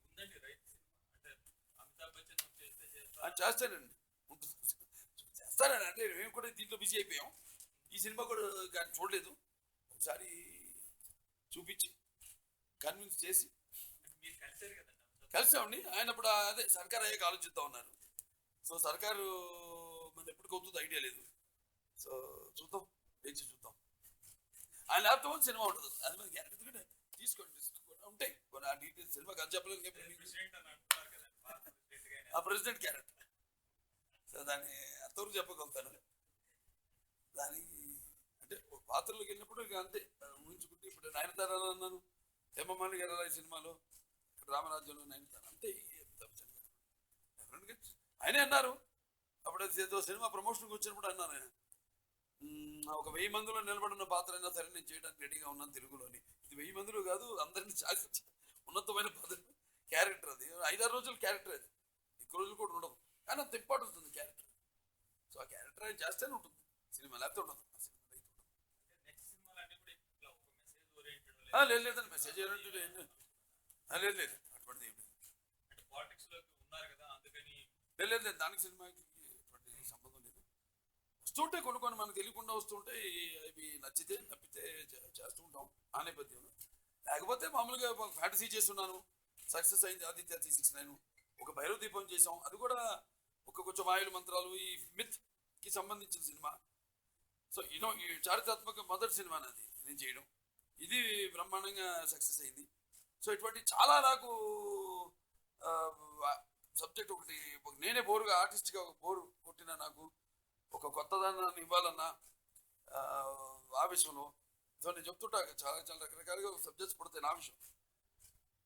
S2: ఉందండి రైతు సినిమా అంటే అమితాబ్ బచ్చన్ చేస్తే
S1: చేస్తానండి చేస్తానండి అంటే మేము కూడా దీంట్లో బిజీ అయిపోయాం ఈ సినిమా కూడా కానీ చూడలేదు ఒకసారి చూపించి కన్విన్స్ చేసి
S2: మీరు కలిసారు కదండి
S1: కలిసామండి ఆయన ఇప్పుడు అదే సర్కార్ అయ్యాక ఆలోచిద్దాం ఉన్నారు సో సర్కారు మన ఎప్పటికి అవుతుందో ఐడియా లేదు సో చూద్దాం వేచి చూద్దాం ఆయన లేకపోతే సినిమా ఉంటుంది అది మనకి ఎందుకంటే తీసుకోండి ఉంటాయి కొన్ని ఆ డీటెయిల్స్ సినిమా కాదు చెప్పలేదు
S2: ప్రెసిడెంట్ అని అంటున్నారు కదండి భారత ప్రెసిడెంట్ గానే
S1: ఆ ప్రెసిడెంట్ క్యారెక్టర్ సో దాన్ని అంతవరకు చెప్పగలుగుతాను దానికి అంటే పాత్రలోకి వెళ్ళినప్పుడు ఇక అంతే ఊహించుకుంటే ఇప్పుడు నయనతార అన్నాను హేమమాలిని గారు ఈ సినిమాలో రామరాజ్యంలో నయనతార అంతే ఆయనే అన్నారు అప్పుడు ఏదో సినిమా ప్రమోషన్కి వచ్చినప్పుడు అన్నాను ఆయన ఒక 1000 మందిలో నిలబడిన పాత్ర అయినా సరే నేను చేయడానికి రెడీగా ఉన్నాను తెలుగులోని ఇది 1000 మందిలో కాదు అందరినీ శాసించ ఉన్నతమైన క్యారెక్టర్ అది 5-6 రోజుల క్యారెక్టర్ అది ఎక్కువ రోజులు కూడా ఉండదు కానీ అంత ఇంపార్టెన్స్ ఉంది క్యారెక్టర్ సో ఆ క్యారెక్టర్ ఆయన చేస్తేనే ఉంటుంది సినిమా లేకపోతే ఉండదు ఆ సినిమా
S2: నెక్స్ట్ సినిమాలు అన్ని కూడా ఇట్లా ఒక మెసేజ్ ఓరియంటెడ్
S1: లేదండి మెసేజ్ లేదు లేదు అటువంటిది ఏం లేదు
S2: అంటే పాలిటిక్స్ లోకి ఉన్నారు కదా అందుకని
S1: లేదు దానికి సినిమాకి ఎటువంటి సంబంధం లేదు వస్తుంటే కొన్ని మనకు తెలియకుండా వస్తుంటే అవి నప్పితే చేస్తూ ఉంటాం ఆ నేపథ్యంలో లేకపోతే మామూలుగా ఫ్యాంటసీ చేస్తున్నాను సక్సెస్ అయింది ఆదిత్య 369 ఒక భైరవ దీపం చేసాం అది కూడా కొంచెం మాయలు మంత్రాలు ఈ మిత్కి సంబంధించిన సినిమా సో ఈ చారిత్రాత్మక మొదటి సినిమా నాది నేను చేయడం ఇది బ్రహ్మాండంగా సక్సెస్ అయింది సో ఇటువంటి చాలా నాకు సబ్జెక్ట్ ఒకటి నేనే బోరుగా ఆర్టిస్ట్గా బోరు కొట్టిన నాకు ఒక కొత్తదాన్ని ఇవ్వాలన్న ఆవేశంలో సో నేను చెప్తుంటా చాలా చాలా రకరకాలుగా సబ్జెక్ట్స్ పడతాయి నా విషయం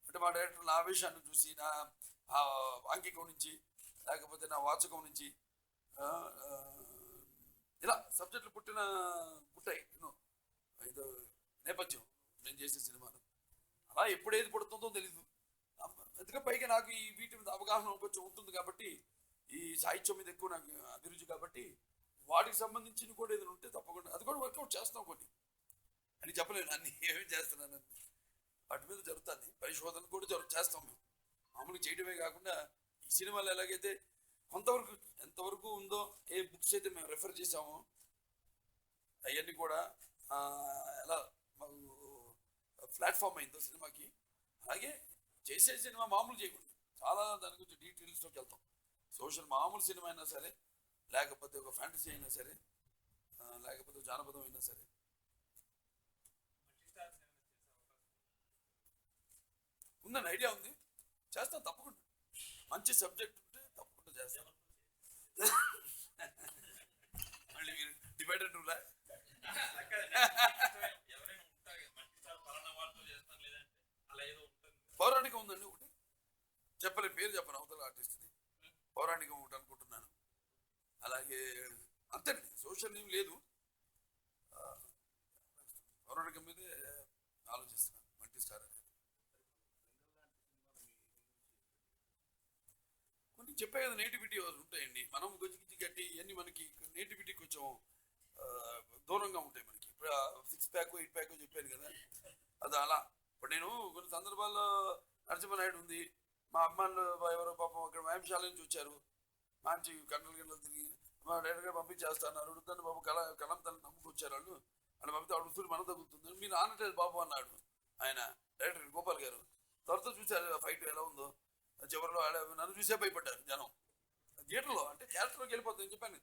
S1: అంటే మా డైరెక్టర్ నా ఆవేశాన్ని చూసి నా ఆంగికం నుంచి లేకపోతే నా వాచకం నుంచి ఇలా సబ్జెక్టులు పుట్టాయి ఏదో నేపథ్యం నేను చేసే సినిమాలు అలా ఎప్పుడేది పుడుతుందో తెలీదు అందుకే పైగా నాకు ఈ వీటి మీద అవగాహన కొంచెం ఉంటుంది కాబట్టి ఈ సాహిత్యం మీద ఎక్కువ నాకు అభిరుచి కాబట్టి వాటికి సంబంధించిన కూడా ఏదైనా ఉంటే తప్పకుండా అది కూడా వర్కౌట్ చేస్తాం కొన్ని అని చెప్పలేను అన్ని ఏమేమి చేస్తున్నాను వాటి మీద జరుగుతుంది పరిశోధన కూడా చేస్తాం మేము మామూలుగా చేయడమే కాకుండా ఈ సినిమాలు ఎలాగైతే కొంతవరకు ఎంతవరకు ఉందో ఏ బుక్స్ అయితే మేము రెఫర్ చేసామో అవన్నీ కూడా ఎలా మాకు ప్లాట్ఫామ్ అయిందో సినిమాకి అలాగే చేసే సినిమా మామూలు చేయకూడదు చాలా దాని గురించి డీటెయిల్స్లోకి వెళ్తాం సోషల్ మామూలు సినిమా అయినా సరే లేకపోతే ఒక ఫ్యాంటసీ అయినా సరే లేకపోతే జానపదం అయినా సరే ఉందని ఐడియా ఉంది చేస్తాం తప్పకుండా మంచి సబ్జెక్ట్ ఉంటే తప్పకుండా చేస్తాం మళ్ళీ మీరు డివైడెడ్ రూలా
S2: ఎవరైనా ఉంటారు మల్టీస్టార్ పలానా వాళ్ళతో చేస్తాం లేదంటే అలా ఏదో ఉంటుంది
S1: పౌరాణికం ఉందండి ఒకటి చెప్పలేం పేరు చెప్పను అవతల ఆర్టిస్ట్ది పౌరాణికం ఒకటి అనుకుంటున్నాను అలాగే అంతేనండి సోషల్ ఏం లేదు పౌరాణికం మీదే ఆలోచిస్తున్నాను మల్టీస్టార్ అనేది కొన్ని చెప్పే కదా నేటివిటీ ఉంటాయండి మనం గొజ్జిగిచ్చి గట్టి ఇవన్నీ మనకి నేటివిటీ కొంచెం దూరంగా ఉంటాయి మనకి ఇప్పుడు 6 ప్యాక్ 8 ప్యాక్ చెప్పాను కదా అది అలా ఇప్పుడు నేను కొన్ని సందర్భాల్లో నరసింహనాయుడు ఉంది మా అమ్మాళ్ళు ఎవరో పాపం అక్కడ వ్యాయామశాల నుంచి వచ్చారు మంచి గంటలు తిరిగి మా డైరెక్టర్ గారు పంపించేస్తాను అడుగుతాను బాబు కలం తను నమ్ముకొచ్చారు వాళ్ళు అని పంపితే అడుగుతుంది మన తగ్గుతుంది మీరు ఆనట్లేదు బాబు అన్నాడు ఆయన డైరెక్టర్ గోపాల్ గారు త్వరతో చూశారు ఫైట్ ఎలా ఉందో చివరిలో నన్ను చూసే భయపడ్డారు జనం థియేటర్లో అంటే క్యారెక్టర్లోకి వెళ్ళిపోతుంది చెప్పాను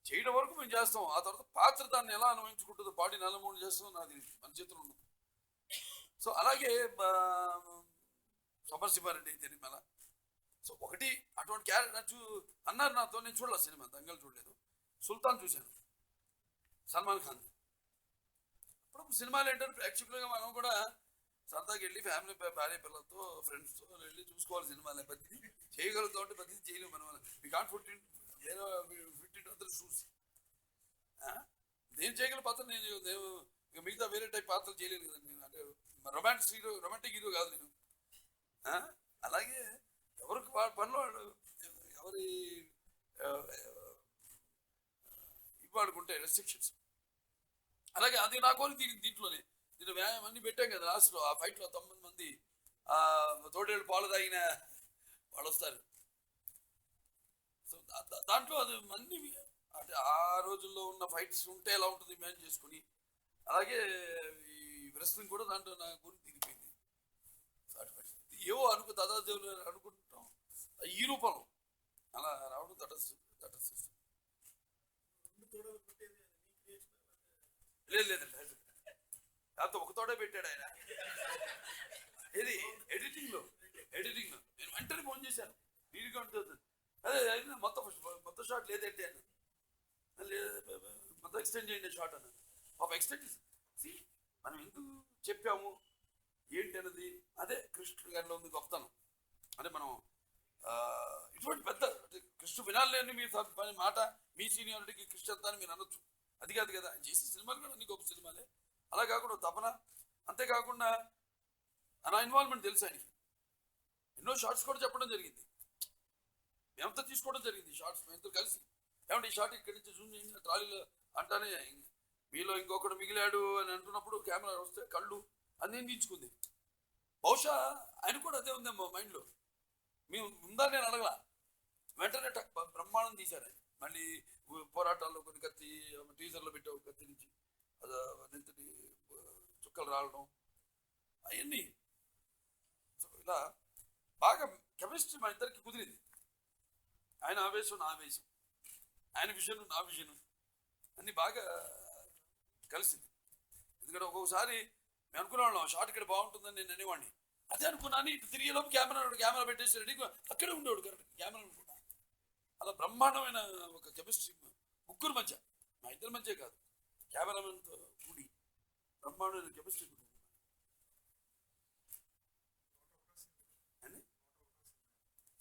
S1: చేయడం వరకు మేము చేస్తాం ఆ తర్వాత పాత్ర దాన్ని ఎలా అనుభవించుకుంటుందో బాడీని ఎలా మూడు చేస్తుందో నాది మన చేతులు ఉండదు సో అలాగే సమరసింహారెడ్డి తిరుమల సో ఒకటి అటువంటి క్యారెక్టర్ అన్నారు నాతో నేను చూడలేదు సినిమా దంగల్ చూడలేదు సుల్తాన్ చూశాను సల్మాన్ ఖాన్ అప్పుడు సినిమాలు ఏంటంటే యాక్చువల్గా మనం కూడా సరదాకి వెళ్ళి ఫ్యామిలీ భార్య పిల్లలతో ఫ్రెండ్స్తో వెళ్ళి చూసుకోవాలి సినిమాలు ప్రతిదీ చేయగలుగుతాం అంటే ప్రతిదీ చేయలేము మనం we can't fit in other shoes. నేను చేయగల పాత్ర నేను ఇక మిగతా వేరే టైప్ పాత్రలు చేయలేను కదా నేను. అంటే రొమాంటిక్ హీరో కాదు నేను. అలాగే ఎవరికి పనిలో ఎవరి ఇవ్వాడుకుంటే రెస్ట్రిక్షన్స్. అలాగే అది నా కోరి దీంట్లోనే దీంట్లో వ్యాయామం అన్ని పెట్టాం కదా లాస్ట్లో. ఆ ఫైట్లో 9 మంది తోడేళ్ళు పాలు తాగిన వాళ్ళు వస్తారు. సో దాంట్లో అది మంది అంటే ఆ రోజుల్లో ఉన్న ఫైట్స్ ఉంటే ఎలా ఉంటుంది ఇమాజిన్ చేసుకుని, అలాగే ఈ రెస్లింగ్ కూడా దాంట్లో నా గురి తిరిగిపోయింది. ఏవో దాదాదేవులు అనుకుంటాం ఈ రూపంలో అలా రావడం తటస్థిస్తుంది. లేదండి దాంతో ఒక తోడే పెట్టాడు ఆయన. ఏది ఎడిటింగ్లో నేను వెంటనే ఫోన్ చేశాను వీడిగా ఉంటుంది. అదే మొత్తం షాట్ లేదంటే అన్న మొత్తం ఎక్స్టెండ్ చేయండి షాట్ అన్న. ఎక్స్టెండ్ మనం ఎందుకు చెప్పాము ఏంటి అన్నది అదే కృష్ణుడు గారిలో ఉంది గొప్పతనం. అంటే మనం ఇటువంటి పెద్ద కృష్ణ వినాలని మీ మాట మీ సీనియారిటీకి కృష్ణ అంతా అని మీరు అనొచ్చు. అది కాదు కదా ఆయన చేసే సినిమాలు కూడా అన్ని గొప్ప సినిమాలే. అలా కాకుండా తపన, అంతేకాకుండా నా ఇన్వాల్వ్మెంట్ తెలుసు ఆయనకి. ఎన్నో షార్ట్స్ కూడా చెప్పడం జరిగింది, మేమంతా తీసుకోవడం జరిగింది షార్ట్స్ మేమంతా కలిసి. ఏమంటే ఈ షార్ట్ ఇక్కడి నుంచి జూమ్ చేయండి ట్రాలీలో అంటానే మీలో ఇంకొకటి మిగిలాడు అని అంటున్నప్పుడు కెమెరా వస్తే కళ్ళు అన్నీ దించుకుంది. బహుశా ఆయన కూడా అదే ఉందేమో మైండ్లో. మేము ఉందా నేను అడగల, వెంటనే బ్రహ్మాండం తీశారు ఆయన. మళ్ళీ పోరాటాల్లో కొన్ని కత్తి టీజర్లో పెట్టావు కత్తి నుంచి అదంతటి చుక్కలు రావడం అవన్నీ. సో ఇలా బాగా కెమిస్ట్రీ మా ఇద్దరికి కుదిరింది. ఆయన ఆవేశం నా ఆవేశం, ఆయన విజన్ నా విజన్ అన్నీ బాగా కలిసింది. ఎందుకంటే ఒక్కొక్కసారి మేము అనుకునేవాళ్ళం షార్ట్ ఇక్కడ బాగుంటుందని నేను అనేవాడిని. అదే అనుకున్నాను. ఇటు తిరిగేలోపు కెమెరా పెట్టేసి రెడీగా అక్కడే ఉండేవాడు కరెక్ట్ కెమెరా అనుకున్నా. అలా బ్రహ్మాండమైన ఒక కెమిస్ట్రీ ముగ్గురు మధ్య, మా ఇద్దరి మధ్య కాదు కెమెరామెన్తో కూడి బ్రహ్మాండమైన కెమిస్ట్రీ కుడి అని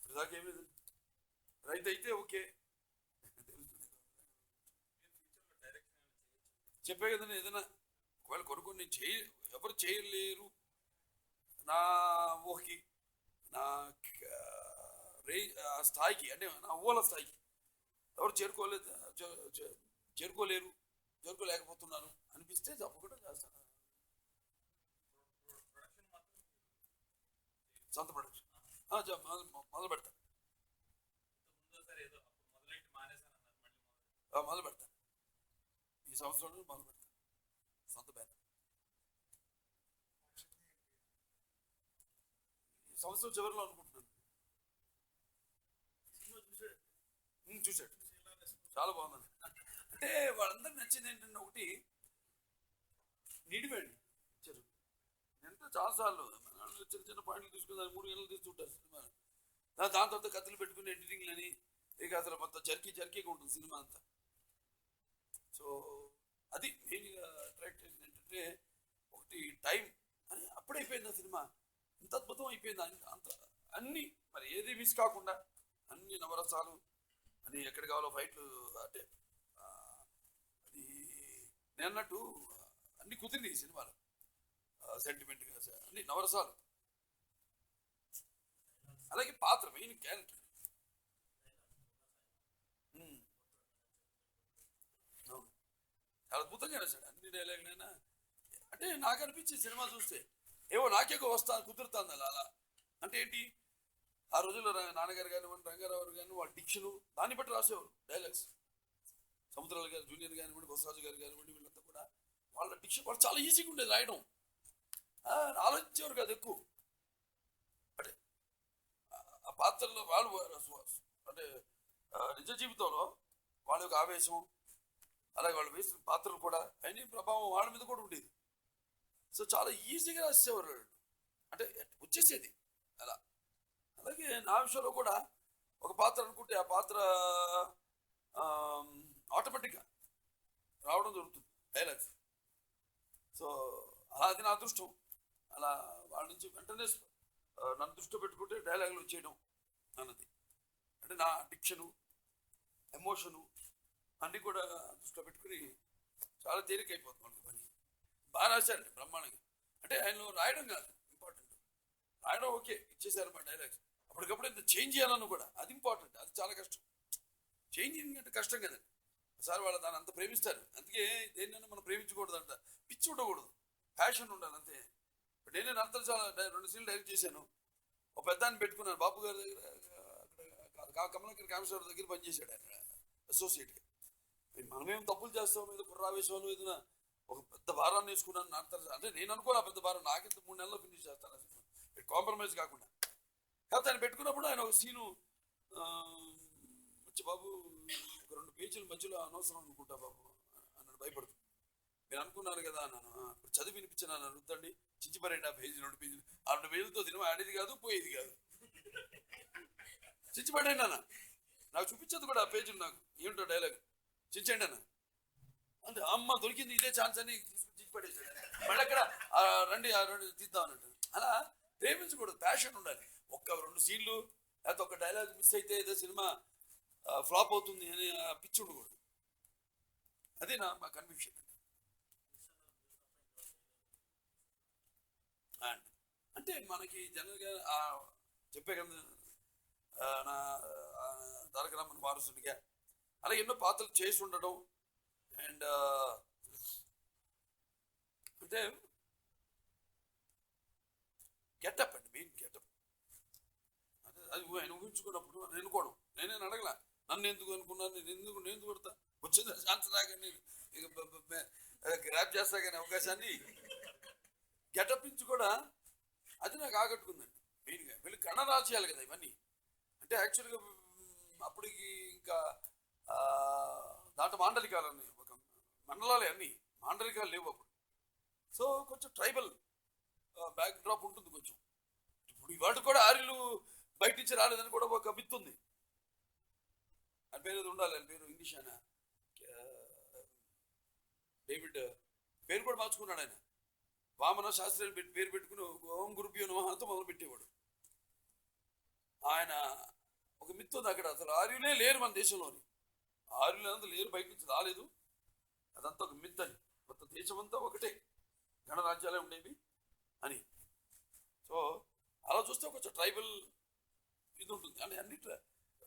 S1: ఇదాకేమీ రైతు అయితే ఓకే చెప్పే కదండి. ఏదైనా ఒకవేళ కొనుక్కొని ఎవరు చేయలేరు నా ఊహకి నా స్థాయికి, అంటే నా ఊహల స్థాయికి ఎవరు చేరుకోలేకపోతున్నారు అనిపిస్తే తప్పకుండా చేస్తాను. సొంత ప్రొడక్షన్ మొదలు పెడతాను. మొదలు పెడతాను ఈ సంవత్సరంలో మొదలు పెడతాను సొంత బ్యానర్. ఈ సంవత్సరం చివరిలో అనుకుంటున్నాను. చూశాడు చాలా బాగుంది. అంటే వాళ్ళందరూ నచ్చింది ఏంటంటే ఒకటి నిడివేండి ఇచ్చారు. ఎంత చాలాసార్లు చిన్న పాయింట్లు తీసుకుని 3 గంటలు తీసుకుంటారు సినిమా. దాని తర్వాత కథలు పెట్టుకుని ఎడిటింగ్లు అని ఇక అసలు మొత్తం జర్కీగా ఉంటుంది సినిమా అంతా. సో అది మెయిన్గా అట్రాక్ట్ చేసింది ఏంటంటే ఒకటి టైం అని అప్పుడైపోయింది ఆ సినిమా. ఇంత అద్భుతం అయిపోయింది అంత అన్నీ మరి ఏది మిస్ కాకుండా అన్ని నవరసాలు అని ఎక్కడ కావాలో ఫైట్లు. అంటే అది నేను అన్నట్టు అన్ని కుదిరింది ఈ సినిమాలో. సెంటిమెంట్గా అన్ని నవరసాలు, అలాగే పాత్ర మెయిన్ క్యారెక్టర్ అవును చాలా అద్భుతంగా రాశాడు అన్ని డైలాగులైనా. అంటే నాకు అనిపించే సినిమా చూస్తే ఏవో నాకే కుదురుతుంది అలా. అంటే ఏంటి ఆ రోజుల్లో నాన్నగారు కానివ్వండి రంగారావు కానివ్వండి వాళ్ళ డిక్షను దాన్ని బట్టి రాసేవారు డైలాగ్స్. సముద్రాలు గారు జూనియర్ కానివ్వండి బసవరాజు గారు కానివ్వండి వీళ్ళంతా కూడా వాళ్ళ డిక్షన్ వాళ్ళు చాలా ఈజీగా ఉండేది రాయడం. ఆలోచించేవారు కాదు ఎక్కువ. అంటే ఆ పాత్రలో వాళ్ళు అంటే నిజ జీవితంలో వాళ్ళ యొక్క ఆవేశం అలాగే వాళ్ళు వేసిన పాత్రలు కూడా అయిన ప్రభావం వాళ్ళ మీద కూడా ఉండేది. సో చాలా ఈజీగా రాసేవారు, అంటే వచ్చేసేది అలా. అలాగే నా విషయంలో కూడా ఒక పాత్ర అనుకుంటే ఆ పాత్ర ఆటోమేటిక్గా రావడం జరుగుతుంది డైలాగ్స్. సో అలా అది నా అదృష్టం. అలా వాళ్ళ నుంచి వెంటనే నన్ను దృష్టిలో పెట్టుకుంటే డైలాగులు వచ్చేయడం అన్నది. అంటే నా డిక్షను, ఎమోషను అన్నీ కూడా దృష్టిలో పెట్టుకుని చాలా తేలికైపోతుంది మనకి పని. బాగా రాశారండి బ్రహ్మాండంగా. అంటే ఆయనలో రాయడం కాదు ఇంపార్టెంట్, రాయడం ఓకే ఇచ్చేసారు మా డైలాగ్స్. అప్పటికప్పుడు ఇంత చేంజ్ చేయాలన్నా కూడా అది ఇంపార్టెంట్, అది చాలా కష్టం. చేంజింగ్ అంటే కష్టం కదండి. ఒకసారి వాళ్ళు దాన్ని అంత ప్రేమిస్తారు, అందుకే దేన్నైనా మనం ప్రేమించకూడదు అంట, పిచ్చి ఉండకూడదు, ప్యాషన్ ఉండాలి అంతే. ఇప్పుడు నేనే నర్తలు చాలా 2 సీన్లు డైరెక్ట్ చేశాను. ఒక పెద్దాన్ని పెట్టుకున్నాను బాబు గారి దగ్గర, అక్కడ కమలాకర్ కామేశ్వర దగ్గర పనిచేశాడు ఆయన అసోసియేట్గా. మనమేం తప్పులు చేస్తాం, ఏదో కుర్రావేశంలో ఏదైనా ఒక పెద్ద భారాన్ని వేసుకున్నాను నర్తలు. అంటే నేను అనుకోను ఆ పెద్ద భారం, నాకింత 3 నెలల్లో ఫినిష్ చేస్తాను అసలు కాంప్రమైజ్ కాకుండా. కాకపోతే ఆయన పెట్టుకున్నప్పుడు ఆయన ఒక సీను వచ్చి బాబు ఒక 2 పేజీల మధ్యలో అనవసరం అనుకుంటా బాబు అన్నాడు భయపడుతుంది. మీరు అనుకున్నారు కదా అన్నాను. ఇప్పుడు చదివి వినిపించాను అన్నాను, వద్దండి చించిపరండి ఆ పేజీ 2 పేజీలు. ఆ 2 పేజీలతో సినిమా ఆడేది కాదు, పోయేది కాదు, చించిపడండి అన్న. నాకు చూపించదు కూడా ఆ పేజీలు, నాకు ఏమిటో డైలాగ్ చించండి అన్న. అంటే అమ్మ దొరికింది ఇదే ఛాన్స్ అని చించిపడేసాడు. మళ్ళీ అక్కడ రండి ఆ 2 తీద్దాం అన్నట్టు. అలా ప్రేమించకూడదు, ప్యాషన్ ఉండాలి. 1-2 సీన్లు లేకపోతే ఒక డైలాగ్ మిస్ అయితే ఏదో సినిమా ఫ్లాప్ అవుతుంది అని పిచ్చి ఉండకూడదు. అదే మా కన్విక్షన్. అంటే మనకి జనరల్గా చెప్పే కదా నా తారక రామన్ వారసుడిగా అలా ఎన్నో పాత్రలు చేసి ఉండడం. అండ్ అంటే గెటప్ అండి, మెయిన్ గెటప్. అదే అది ఆయన ఊహించుకున్నప్పుడు నేను అనుకోవడం, నేనే అడగల నన్ను ఎందుకు అనుకున్నాను, నేను ఎందుకు కొడతా, వచ్చింది ఛాన్స్ రాగా నేను గ్రాప్ చేస్తా కానీ అవకాశాన్ని. గెటప్ నుంచి కూడా అది నాకు ఆకట్టుకుందండి మెయిన్గా. వీళ్ళు గణరాజ్యాలు కదా ఇవన్నీ. అంటే యాక్చువల్గా అప్పటికి ఇంకా దాంట్లో మాండలికాలన్నీ, ఒక మండలాలే అన్నీ, మాండలికాలు లేవు అప్పుడు. సో కొంచెం ట్రైబల్ బ్యాక్ డ్రాప్ ఉంటుంది కొంచెం. ఇప్పుడు ఇవాళ కూడా ఆర్యులు బయట నుంచి రాలేదని కూడా ఒక మిత్ ఉంది. ఆయన పేరు ఏదో ఉండాలి, ఆయన పేరు ఇంగ్లీష్, ఆయన డేవిడ్ పేరు కూడా మార్చుకున్నాడు ఆయన. వామన శాస్త్రి పేరు పెట్టుకుని ఓం గురుభ్యో నమఃతో మొదలు పెట్టేవాడు. ఆయన ఒక మిత్ ఉంది అక్కడ, అసలు ఆర్యులే లేరు మన దేశంలోని, ఆర్యులు అంతా లేరు, బయట నుంచి రాలేదు, అదంతా ఒక మిత్ అని. మొత్తం దేశం అంతా ఒకటే, గణరాజ్యాలే ఉండేవి అని. సో అలా చూస్తే కొంచెం ట్రైబల్ ఇది ఉంటుంది. అంటే అన్ని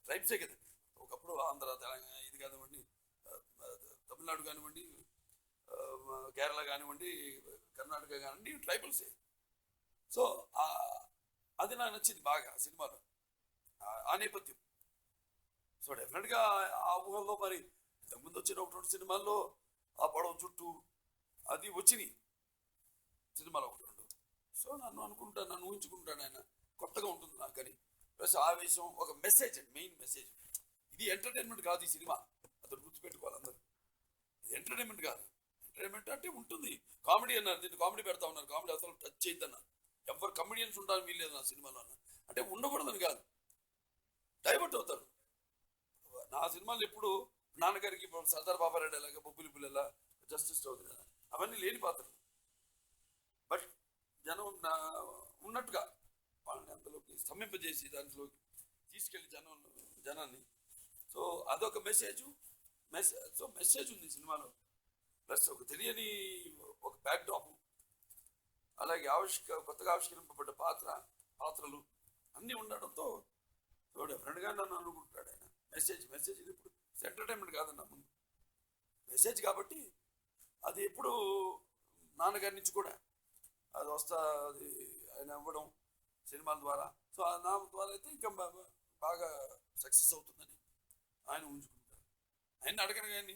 S1: ట్రైబ్సే కదండి. ఒకప్పుడు ఆంధ్ర, తెలంగాణ ఇది కానివ్వండి, తమిళనాడు కానివ్వండి, కేరళ కానివ్వండి, కర్ణాటక కానివ్వండి, ట్రైబల్సే. సో అది నాకు నచ్చింది బాగా సినిమాలో, ఆ నేపథ్యం. సో డెఫినెట్గా ఆ ఊహల్లో మరి ఇంతకుముందు వచ్చిన 1-2 సినిమాల్లో ఆ పడవ చుట్టూ అది వచ్చినాయి సినిమాలో 1-2. సో నన్ను ఊహించుకుంటాను ఆయన, కొత్తగా ఉంటుంది నాకు అని. ప్లస్ ఆవేశం, ఒక మెసేజ్ అండి, మెయిన్ మెసేజ్. ఇది ఎంటర్టైన్మెంట్ కాదు ఈ సినిమా, అతను గుర్తుపెట్టుకోవాలి అందరూ. ఇది ఎంటర్టైన్మెంట్ కాదు. ఎంటర్టైన్మెంట్ అంటే ఉంటుంది, కామెడీ అన్నారు, దీన్ని కామెడీ పెడతా ఉన్నారు, కామెడీ అసలు టచ్ చేయొద్దన్నారు. ఎవరు కమెడియన్స్ ఉండాలని వీల్లేదు నా సినిమాలో అన్న. అంటే ఉండకూడదని కాదు, డైవర్ట్ అవుతారు. నా సినిమాలు ఎప్పుడు నాన్నగారికి సర్దార్ బాబారెడ్డి అలాగా, బొబ్బులి పుల్లెలా, జస్టిస్ చౌదరి అవన్నీ లేని పాత్రలు. బట్ జనం ఉన్నట్టుగా వాళ్ళని అందులోకి స్తంభింపజేసి దాంట్లోకి తీసుకెళ్ళి జనాన్ని. సో అదొక మెసేజ్ ఉంది సినిమాలో. ప్లస్ ఒక తెలియని ఒక బ్యాక్ డ్రాప్, అలాగే కొత్తగా ఆవిష్కరింపబడ్డ పాత్రలు అన్నీ ఉండడంతో సో డెఫినెట్గా నన్ను అనుకుంటాడు ఆయన. మెసేజ్ ఇది ఇప్పుడు ఎంటర్టైన్మెంట్ కాదన్న, ముందు మెసేజ్ కాబట్టి అది ఎప్పుడు నాన్నగారి నుంచి కూడా అది అది ఆయన ఇవ్వడం సినిమాల ద్వారా. సో నా ద్వారా అయితే ఇంకా బాగా సక్సెస్ అవుతుందని ఆయన ఊహించుకుంటారు. ఆయన అడగను కానీ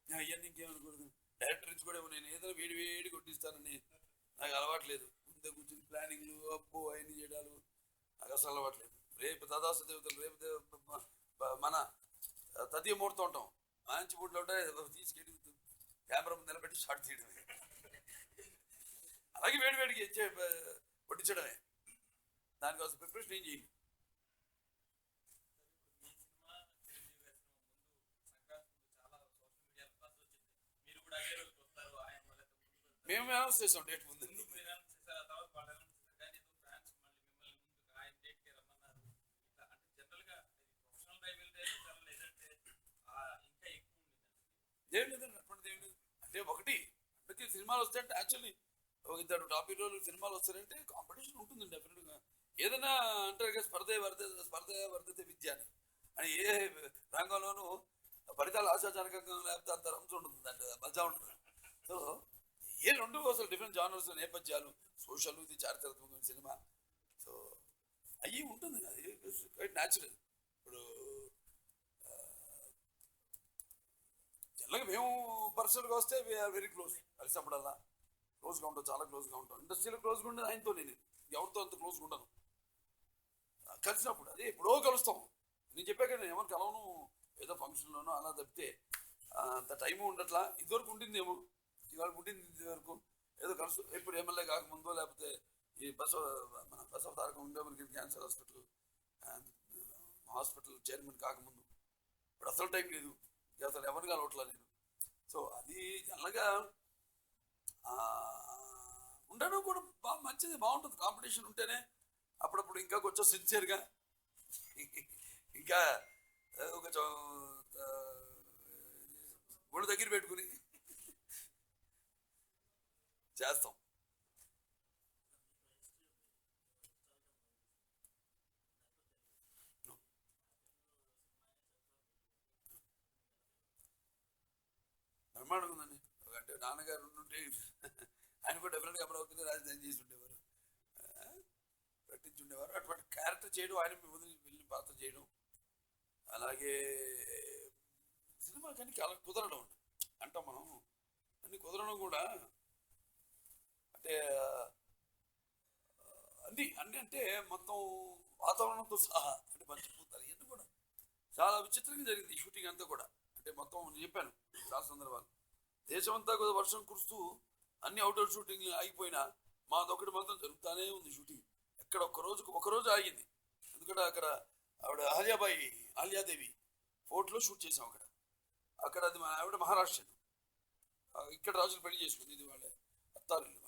S1: ఇవన్నీ ఇంకేమనుకోలేదు. డైరెక్టర్ నుంచి కూడా నేను ఏదైనా వేడి కొట్టిస్తానని నాకు అలవాట్లేదు. ముందే కూర్చుని ప్లానింగ్లు, అబ్బో అవన్నీ చేయడాలు నాకు అసలు అలవాట్లేదు. రేపు తదాసు దేవతలు, రేపు మన తదియ ముహూర్తం ఉంటాం, మంచి బుడ్లు ఉంటాయి, తీసుకెళ్ళి కెమెరా ముందు నిలబెట్టి షాట్ తీయడమే, అలాగే వేడికి వడ్డించడమే. దానికోసం ప్రిపరేషన్ ఏం చేయండి.
S2: మీరు కూడా అదే రోజు
S1: మేము అనౌన్స్ చేసాం డేట్ ముందు.
S2: మీరు అనౌన్స్ చేశారు, ఆ తర్వాత వాళ్ళు అనౌన్స్ చేశారు, కానీ ఏదో ఫ్యాన్స్ మళ్ళీ మిమ్మల్ని ముందుగా ఆయన డేట్కి రమ్మన్నారు. ఇట్లా అంటే జనరల్గా ప్రొఫెషనల్ రైవల్రీ చాలా లేదంటే ఇంకా ఎక్కువ ఉండింది.
S1: ఏం లేదండి, అటువంటిది ఏం లేదు. అంటే ఒకటి ప్రతి సినిమాలు వస్తాయంటే యాక్చువల్లీ ఇద్దరు టాప్ హీరోలు సినిమాలు వస్తారంటే కాంపిటీషన్ ఉంటుంది డెఫినెట్గా. ఏదైనా అంటారు కదా, స్పర్ధ వర్ధతే విద్య అని ఏ రంగంలోనూ ఫలితాలు ఆశాజనకంగా లేకపోతే అంత రంజు ఉంటుంది, అంటే మజా ఉంటుంది. సో ఏ రెండు అసలు డిఫరెంట్ జానర్స్ నేపథ్యాలు, సోషల్, ఇది చారిత్రాత్మకమైన సినిమా. సో అవి ఉంటుంది, అది క్వైట్ న్యాచురల్. ఇప్పుడు జనరల్గా మేము పర్సనల్గా వస్తే వీఆర్ వెరీ క్లోజ్, కలిసినప్పుడల్లా క్లోజ్గా ఉంటాం, చాలా క్లోజ్గా ఉంటాం. ఇండస్ట్రీలో క్లోజ్గా ఉండేది ఆయనతో, నేను ఎవరితో అంత క్లోజ్గా ఉండను. కలిసినప్పుడు అదే ఎప్పుడో కలుస్తాం. నేను చెప్పాక నేను ఎవరు కలవను, ఏదో ఫంక్షన్లోనో అలా తప్పితే అంత టైము ఉండట్లా. ఇదివరకు ఉండిందేమో, ఇవాళ ఉండింది ఇదివరకు ఏదో కలుసు. ఇప్పుడు ఎమ్మెల్యే కాకముందో లేకపోతే ఈ మన బసవతారకం ఉండే మనకి క్యాన్సర్ హాస్పిటల్ చైర్మన్ కాకముందు. ఇప్పుడు అసలు టైం లేదు, అసలు ఎవరిని కలవట్లా నేను. సో అది జనరల్గా ఉండడం కూడా బాగా మంచిది, బాగుంటుంది. కాంపిటీషన్ ఉంటేనే అప్పుడప్పుడు ఇంకా కొంచెం సిన్సియర్గా, ఇంకా కొంచెం గుడి దగ్గర పెట్టుకుని చేస్తాం. బ్రహ్మాండంగా ఉందండి. అంటే నాన్నగారు ఉంటే ఆయన కూడా డెఫినెట్గా అమరావతిని రాజధాని చేసి ఉండేవారు, పట్టించుండేవారు. అటువంటి క్యారెక్టర్ చేయడం, ఆయన వదిలి వెళ్ళిన పాత్ర చేయడం, అలాగే సినిమా కానీ అలా కుదరడం అంటాం మనం. అన్ని కుదరడం కూడా అంటే అన్ని అంటే మొత్తం వాతావరణంతో సహా అంటే పంచిపోతారు. ఇవన్నీ కూడా చాలా విచిత్రంగా జరిగింది ఈ షూటింగ్ అంతా కూడా. అంటే మొత్తం నేను చెప్పాను చాలా సందర్భాలు, దేశమంతా కూడా వర్షం కురుస్తూ అన్ని అవుట్డోర్ షూటింగ్లు ఆగిపోయినా మాదొకటి మాత్రం జరుగుతూనే ఉంది షూటింగ్. ఎక్కడ ఒకరోజు ఆగింది. ఎందుకంటే అక్కడ ఆవిడ ఆలియాదేవి ఫోర్ట్లో షూట్ చేసాం అక్కడ అది మా ఆవిడ మహారాష్ట్ర, ఇక్కడ రాజులు పెళ్లి చేసుకుంది, ఇది వాళ్ళ అత్తారు అనమాట.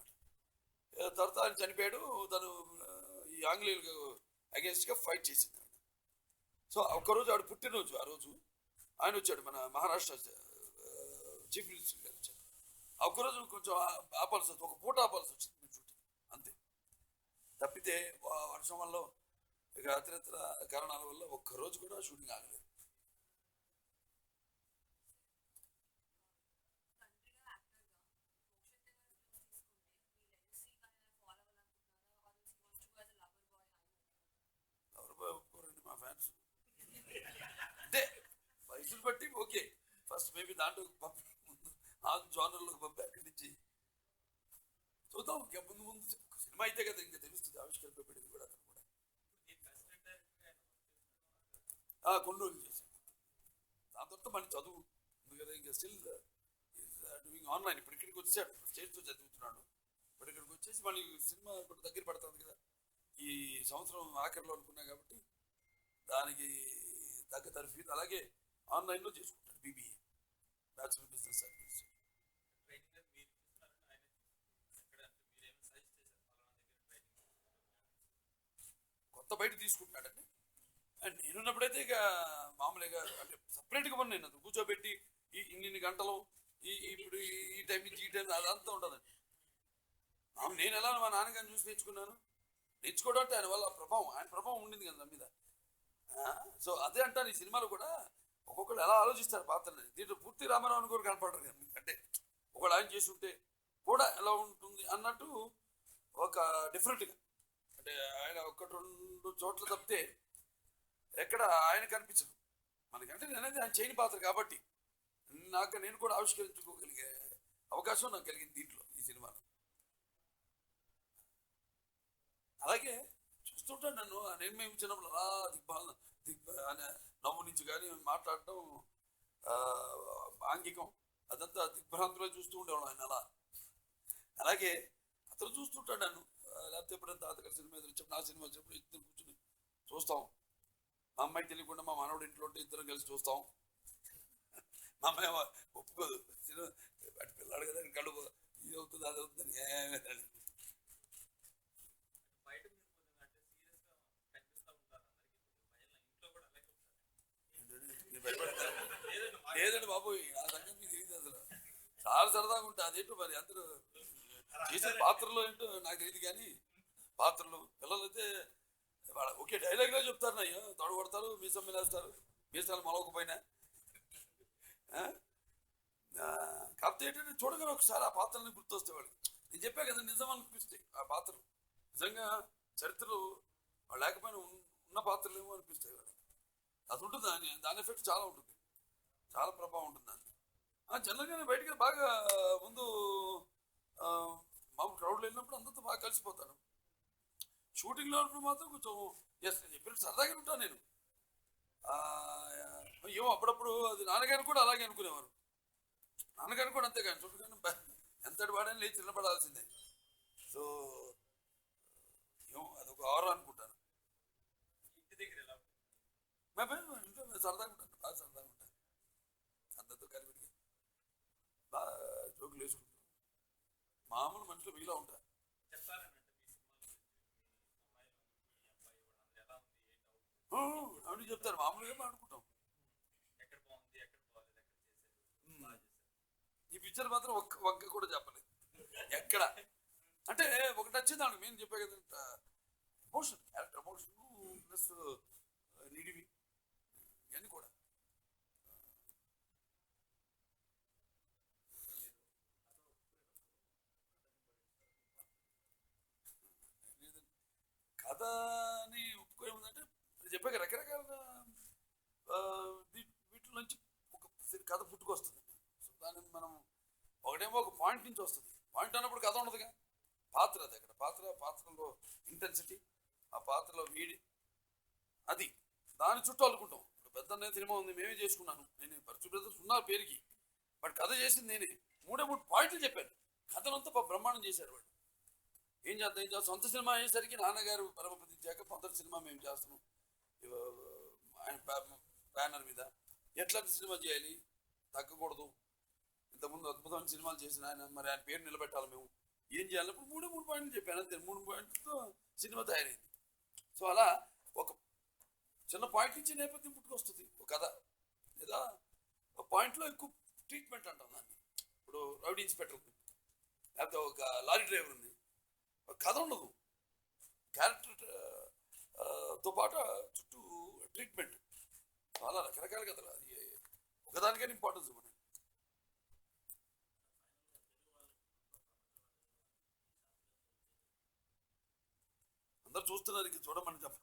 S1: తర్వాత ఆయన చనిపోయాడు, తను ఈ ఆంగ్లేయులకు అగేన్స్ట్గా ఫైట్ చేసింది ఆవిడ. సో ఒక్కరోజు ఆవిడ పుట్టినరోజు, ఆ రోజు ఆయన వచ్చాడు, మన మహారాష్ట్ర చీఫ్ మినిస్టర్ గారు వచ్చారు. ఒక్కరోజు కొంచెం ఆపాల్సి వచ్చింది, ఒక పూట ఆపాల్సి వచ్చింది మేము షూటింగ్, అంతే. తప్పితే వర్షం వల్ల ఇక ఇతర కారణాల వల్ల ఒక్కరోజు కూడా షూటింగ్ ఆగలేదు. ఒప్పుకోరండి మా ఫ్యాన్స్, అంటే వయసులు బట్టి ఓకే. ఫస్ట్ మేబీ దాంట్లోకి పంపి ముందు ఆ జోనర్లోకి పంపి అక్కడి నుంచి చూద్దాం. ఇంకా ముందు సినిమా అయితే కదా ఇంకా తెలుస్తుంది, ఆవిష్కరింపబడింది కూడా. అతను కూడా కొన్ని రోజులు చేశాను, దాని తర్వాత మళ్ళీ చదువు ఉంది కదా, ఇంకా స్టిల్ డూయింగ్ ఆన్లైన్. ఇప్పుడు ఇక్కడికి వచ్చాడు, స్టేట్తో చదువుతున్నాడు. ఇప్పుడు ఇక్కడికి వచ్చేసి మళ్ళీ సినిమా ఇప్పుడు దగ్గర పడుతుంది కదా, ఈ సంవత్సరం ఆఖరిలో అనుకున్నా కాబట్టి దానికి తగ్గ తరఫీ అలాగే ఆన్లైన్లో చేసుకుంటాడు బీబీఏ, బ్యాచులర్ బిజినెస్ అడ్మినిస్ట్రేషన్. కొత్త బయట తీసుకుంటున్నాడండి. అండ్ నేనున్నప్పుడైతే ఇక మామూలుగా అంటే సపరేట్గా పని నేను కూర్చోబెట్టి ఇన్ని గంటలు ఇప్పుడు ఈ టైం నుంచి ఈ టైం అదంతా ఉండదండి. నేను ఎలా మా నాన్నగారిని చూసి నేర్చుకోవడం అంటే ఆయన వల్ల ఆయన ప్రభావం ఉండింది కదా నా మీద. సో అదే అంటాను, ఈ సినిమాలో కూడా ఒక్కొక్కరు ఎలా ఆలోచిస్తారు పాత్రని. దీంట్లో పూర్తి రామారావుని కూడా కనపడరు కదా, అంటే ఒకళ్ళు ఆయన చేసి ఉంటే కూడా ఎలా ఉంటుంది అన్నట్టు ఒక డిఫరెంట్గా, అంటే ఆయన ఒకటి రెండు చోట్ల తప్పితే ఎక్కడ ఆయన కనిపించదు మనకంటే. నేనైతే ఆయన చేయని పాత్ర కాబట్టి నేను కూడా ఆవిష్కరించుకోగలిగే అవకాశం నాకు కలిగింది దీంట్లో, ఈ సినిమాలో. అలాగే చూస్తుంటాను నన్ను, మేము చిన్నప్పుడు అలా నవ్వు నుంచి కానీ మాట్లాడటం, ఆంగికం అదంతా దిగ్భ్రాంతిలో చూస్తూ ఉండేవాడు ఆయన. అలాగే అతను చూస్తుంటాడు నన్ను. లేకపోతే ఎప్పుడైనా తాతగారి సినిమా వచ్చినప్పుడు, నా సినిమా వచ్చినప్పుడు ఇద్దరు కూర్చుని చూస్తాం. మా అమ్మాయి తెలియకుండా మా మనవడు ఇంట్లో ఉంటే ఇద్దరం కలిసి చూస్తాం. మా అమ్మాయి ఒప్పుకోదు, వాటి పిల్లాడు కదా కళ్ళు ఇది అవుతుంది అది అవుతుంది ఏమీ లేదు.
S2: బయట మీరు కొద్దిగా అంటే సీరియస్గా కనిపిస్తూ ఉంటారు అందరికీ కొద్దిగా భయం ఇంట్లో కూడా అలాగే ఉంటారు.
S1: ఏంటండి? నేను భయపడతాను
S2: లేదండి
S1: లేదండి బాబు నా సంగతి మీకు తెలియదు అసలు చాలా సరదాగా ఉంటుంది అదేంటో మరి అందరూ చేసే పాత్రలో ఏంటో నాకు తెలియదు కానీ పాత్రలు పిల్లలు అయితే వాళ్ళ ఒకే డైలాగ్లో చెప్తారు నా తొడ కొడతారు మీసం మిలేస్తారు మీసాలు మలవకపోయినా ఆ? కాకపోతే ఏంటంటే చూడగానే ఒకసారి ఆ పాత్రని గుర్తొస్తే వాడు నేను చెప్పా కదా నిజం అనిపిస్తాయి ఆ పాత్రలు నిజంగా చరిత్రలో వాళ్ళు లేకపోయినా ఉన్న పాత్రలు ఏమో అనిపిస్తాయి వాడు అది ఉంటుంది దాని ఎఫెక్ట్ చాలా ఉంటుంది చాలా ప్రభావం ఉంటుంది దాన్ని జనరల్గానే బయటికి బాగా ముందు మామూలు క్రౌడ్లో వెళ్ళినప్పుడు అందరితో బాగా కలిసిపోతాను షూటింగ్లో ఉన్నప్పుడు మాత్రం కొంచెం ఎస్ నేను చెప్పినట్టు సరదాగా ఉంటాను నేను ఏమో అప్పుడప్పుడు అది నాన్నగారు కూడా అలాగే అనుకునేవారు నాన్నగారు కూడా అంతే కానీ చూడగానే ఎంతటి వాడని లేచి నిలబడాల్సిందే సో ఏమో అదొక ఆరు అనుకుంటాను
S2: ఇంటి దగ్గర ఎలా ఉంటుంది?
S1: మేము ఇంట్లో సరదాగా ఉంటాను బాగా సరదాగా ఉంటాను అందరితో కలిపి బాగా జోకులు వేసుకుంటాం మామూలు మనుషులు మీలో ఉంటారు
S2: చెప్తారనంటే మీ సినిమాలో మీ అమ్మాయి వాళ్ళందరూ ఎలా ఉంది ఏంటి అవుతుంది
S1: అవును చెప్తారు మామూలుగా ఆడుకుంటాం
S2: ఎక్కడ బాగుంది ఎక్కడ బాగాలేదు ఎక్కడ చేశారు బాగా చేశారు
S1: ఈ పిక్చర్ మాత్రం ఒక్క వంక కూడా చెప్పలేదు ఎక్కడ అంటే ఒకటి వచ్చింది ఆమె మేము చెప్పే కదా ఎమోషన్ క్యారెక్టర్ ఎమోషన్ ప్లస్ నిడివి ఇవన్నీ కూడా కథని ఒప్పుకోవడం ఏంటంటే చెప్పాక రకరకాల వీటిలో నుంచి ఒక కథ పుట్టుకొస్తుంది సో దాన్ని మనం ఒకటేమో ఒక పాయింట్ నుంచి వస్తుంది పాయింట్ అన్నప్పుడు కథ ఉండదుగా పాత్ర అది అక్కడ పాత్రలో ఇంటెన్సిటీ ఆ పాత్రలో వీడి అది దాని చుట్టూ అల్లుకుంటాం ఇప్పుడు పెద్ద సినిమా ఉంది మేమే చేసుకున్నాను నేను పరచు బ్రదర్స్ ఉన్నారు పేరుకి బట్ కథ చేసింది నేనే 3 పాయింట్లు చెప్పాను కథనంతా బ్రహ్మాండం చేశారు వాడు ఏం చేద్దాం సొంత సినిమా అయ్యేసరికి నాన్నగారు పరమపదించాక మొదటి సినిమా మేము చేస్తున్నాం ఆయన బ్యానర్ మీద ఎట్లాంటి సినిమా చేయాలి తగ్గకూడదు ఇంతకుముందు అద్భుతమైన సినిమాలు చేసిన ఆయన మరి ఆయన పేరు నిలబెట్టాలి మేము ఏం చేయాలన్నప్పుడు 3 పాయింట్లు చెప్పాను అంతే 3 పాయింట్లతో సినిమా తయారైంది సో అలా ఒక చిన్న పాయింట్ నుంచి నేపథ్యం పుట్టుకొస్తుంది ఒక కథ లేదా ఒక పాయింట్లో ఎక్కువ ట్రీట్మెంట్ అంటాం దాన్ని ఇప్పుడు రౌడీ ఇన్స్పెక్టర్ ఉంది లేకపోతే ఒక లారీ డ్రైవర్ ఉంది కథ ఉండదు క్యారెక్టర్తో పాటు చుట్టూ ట్రీట్మెంట్ చాలా రకరకాల కథలు అది ఒకదానికైనా ఇంపార్టెన్స్ ఇవ్వండి అందరు చూస్తున్నారు ఇంక చూడమని చెప్ప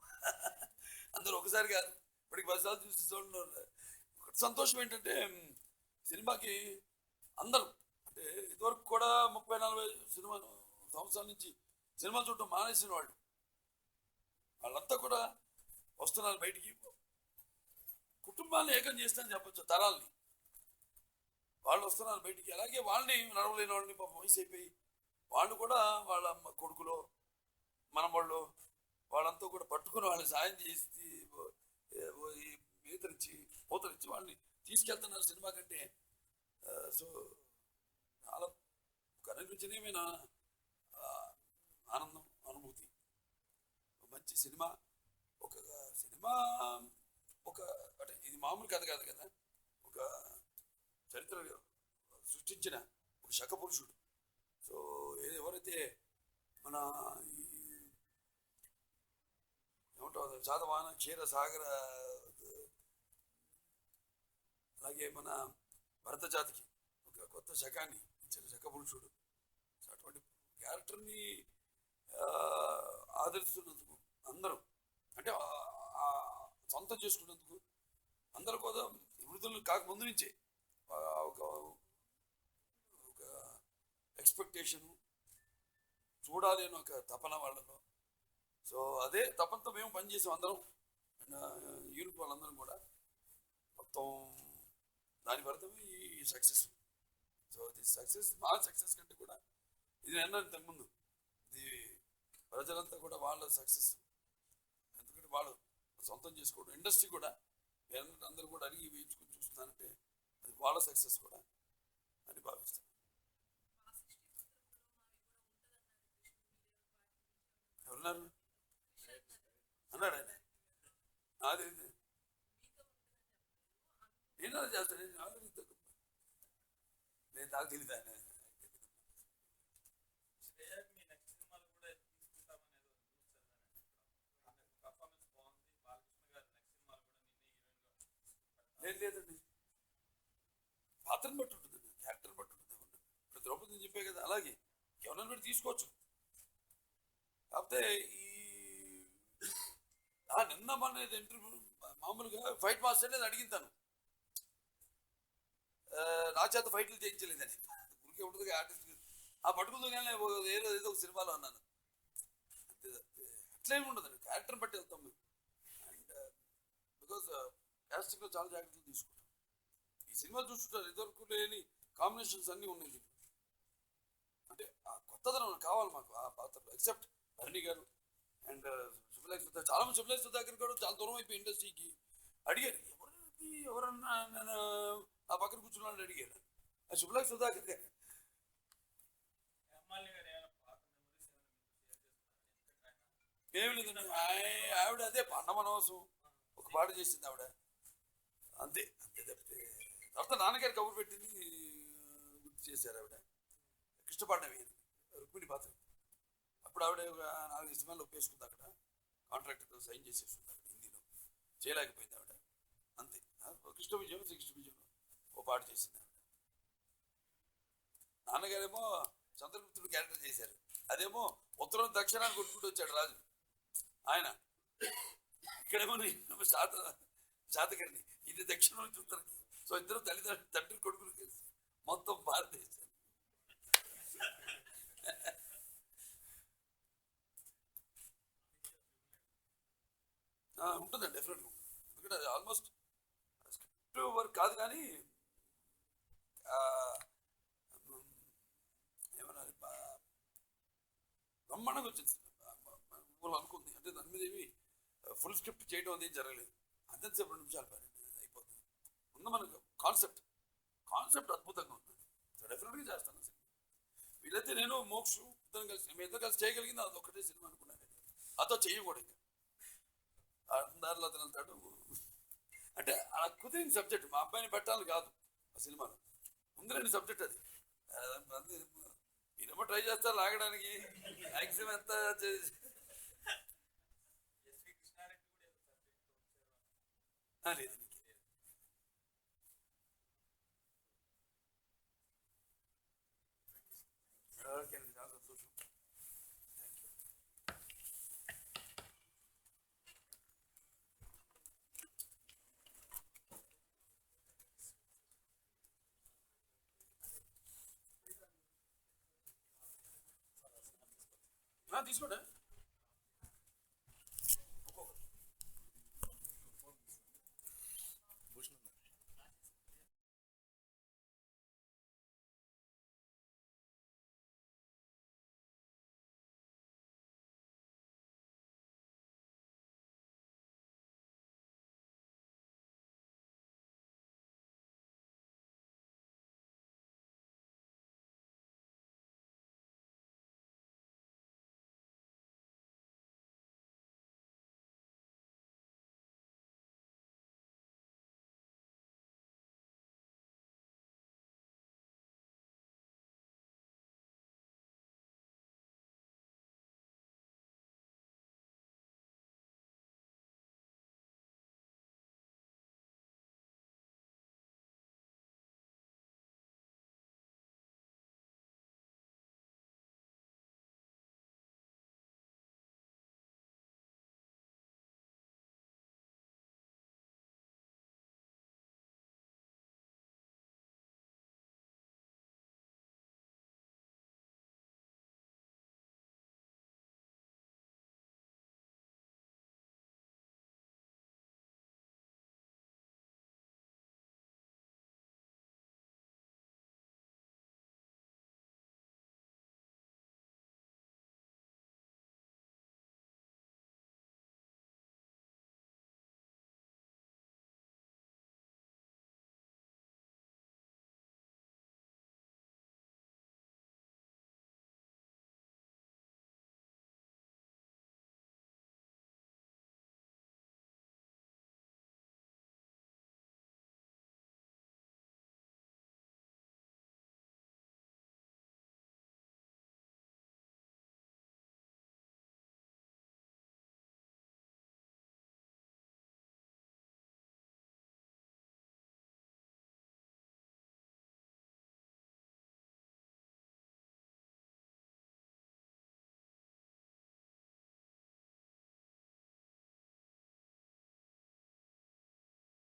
S1: అందరూ ఒకసారి కాదు ఇప్పటికి 10 సార్లు చూసి చూడండి ఒకటి సంతోషం ఏంటంటే సినిమాకి అందరూ అంటే ఇదివరకు కూడా 30-40 సంవత్సరాల నుంచి సినిమా చూడటం మానేసిన వాళ్ళంతా కూడా వస్తున్నారు బయటికి కుటుంబాన్ని ఏకం చేస్తానని చెప్పొచ్చు తరాల్ని వాళ్ళు వస్తున్నారు బయటికి అలాగే వాళ్ళని నడవలేని వాళ్ళని పాపం వయసు అయిపోయి వాళ్ళు కూడా వాళ్ళ కొడుకులో మనవాళ్ళు వాళ్ళంతా కూడా పట్టుకుని వాళ్ళని సాయం చేసి మూతరిచ్చి వాళ్ళని తీసుకెళ్తున్నారు సినిమా కంటే సో చాలా కనిపించనేమైనా ఆనందం అనుభూతి మంచి సినిమా ఒక అంటే ఇది మామూలు కథ కాదు కదా ఒక చరిత్ర సృష్టించిన ఒక శక పురుషుడు సో ఎవరైతే మన ఏమంటారు శాతవాహన క్షీర సాగర అలాగే మన భరత జాతికి ఒక కొత్త శకాన్ని ఇచ్చిన శక పురుషుడు అటువంటి క్యారెక్టర్ని ఆదరిస్తున్నందుకు అందరూ అంటే సొంతం చేసుకున్నందుకు అందరూ కూడా వృద్ధులు కాకముందు నుంచే ఒక ఎక్స్పెక్టేషను చూడాలి అని ఒక తపన వాళ్ళలో సో అదే తపనతో మేము పనిచేసాం అందరం యూనిట్ వాళ్ళందరం కూడా మొత్తం దాని ఫలితమే ఈ సక్సెస్ సో ఇది సక్సెస్ మా సక్సెస్ కంటే కూడా ఇది నేను ఇంతకుముందు ఇది ప్రజలంతా కూడా వాళ్ళ సక్సెస్ ఎందుకంటే వాళ్ళు సొంతం చేసుకోవడం ఇండస్ట్రీ కూడా అందరూ కూడా అడిగి వేయించుకొని చూస్తున్నారంటే అది వాళ్ళ సక్సెస్ కూడా అని భావిస్తాను ఎవరన్నారు అన్నాడు ఆయన. అది నేను అలా చేస్తాను, నేను ఆల్రెడీ నేను నాకు తెలియదు ఆయన.
S2: శ్రేయకి మీ నెక్స్ట్ సినిమాలు కూడా తీసుకుంటామనేది పర్ఫార్మెన్స్ బాగుంది, బాలకృష్ణ గారు నెక్స్ట్ సినిమాలు కూడా నిన్నే హీరోయిన్గా
S1: లేదండి, పాత్రను బట్టి ఉంటుంది, క్యారెక్టర్ బట్టి ఉంటుంది. ఇప్పుడు ద్రౌపదిని చెప్పే కదా, అలాగే ఎవరైనా పెట్టి తీసుకోవచ్చు. కాకపోతే ఈ నిన్న మన ఇంటర్వ్యూ మామూలుగా ఫైట్ మాస్టర్ అనేది అడిగింతాను, నా చేత ఫైట్లు చేయించలేదని. ఊరికే ఉంటుంది ఆర్టిస్ట్, ఆ పట్టుకుందో కానీ ఏదో ఏదో ఒక సినిమాలో అన్నాను. అంతే అట్లేమి ఉండదండి, క్యారెక్టర్ని బట్టి వెళ్తాం మేము. అండ్ బికాజ్ క్యాస్టింగ్లో చాలా జాగ్రత్తలు తీసుకుంటాం. ఈ సినిమా చూస్తుంటారు, ఇదివరకు లేని కాంబినేషన్స్ అన్నీ ఉన్నాయి దీంట్లో. అంటే ఆ కొత్తదనం కావాలి మాకు ఆ పాత్రలో. ఎక్సెప్ట్ భరణి గారు అండ్ శుభలేఖ సుధా, చాలా మంది శుభలేఖ సుధాకర్ గారు చాలా దూరం అయిపోయి ఇండస్ట్రీకి అడిగారు, ఎవరన్నా నేను నా పక్కన కూర్చున్నాను అడిగారు. ఆ శుభలేఖ సుధాకర్ గారు
S2: అమ్మాయి గారు ఏమైనా పాత మెమరీస్ ఏమైనా
S1: ఏమి లేదండి, ఆవిడ అదే పన్నమనవాసం ఒక పాట చేసింది ఆవిడ, అంతే అంతే తప్పితే. తర్వాత నాన్నగారు కబురు పెట్టింది గుర్తు చేశారు ఆవిడ. కృష్ణపాండవి రుక్మిణి పాత్ర, అప్పుడు ఆవిడ ఒక 4 సినిమాలు ఒప్పేసుకుంది అక్కడ, కాంట్రాక్టర్తో సైన్ చేసేసుకుంది అక్కడ హిందీలో, చేయలేకపోయింది ఆవిడ. అంతే. కృష్ణ విజయం శ్రీకృష్ణ విజయం ఓ పాట చేసింది ఆవిడ. నాన్నగారేమో చంద్రగుప్తుడు క్యారెక్టర్ చేశారు, అదేమో ఉత్తరం దక్షిణాన్ని కొట్టుకుంటూ వచ్చాడు రాజు ఆయన. ఇక్కడేమో శాతకర్ణి, ఇది దక్షిణం నుంచి ఉత్తరకి. సో ఇద్దరు తల్లిదండ్రులు తండ్రి కొడుకులు కలిసి మొత్తం భారతదేశం. ఉంటుందండి, డెఫినెట్గా ఉంటుంది. ఎందుకంటే అది ఆల్మోస్ట్ స్క్రిప్ట్ వర్క్ కాదు కానీ ఏమన్నారు బ్రహ్మాండంగా వచ్చింది. ఊరు అనుకుంది అంటే దాని మీద ఏమి ఫుల్ స్క్రిప్ట్ చేయడం అనేది జరగలేదు. అంతసేపు 2 నిమిషాలు పని అయిపోతుంది. ముందు మనకు కాన్సెప్ట్ అద్భుతంగా ఉంది. సో డెఫినెట్గా చేస్తాను సినిమా. వీళ్ళైతే నేను మోక్షు ఇద్దరం కలిసి, మేము ఇద్దరు కలిసి చేయగలిగింది అది ఒకటే సినిమా అనుకున్నాను. అదో చెయ్యకూడదు, దారిలో అతను వెళ్తాడు. అంటే అలా కుదిరిన సబ్జెక్ట్, మా అబ్బాయిని పెట్టాలి కాదు ఆ సినిమాలో, ముందు 2 సబ్జెక్ట్ అది. మీరేమో ట్రై చేస్తారు లాగడానికి, మ్యాక్సిమం ఎంత
S2: ఎస్వి కృష్ణారెడ్డి కూడా ఏదో
S1: లేదు. ఓకే అండి, చాలా సంతోషం. తీసుకోండి.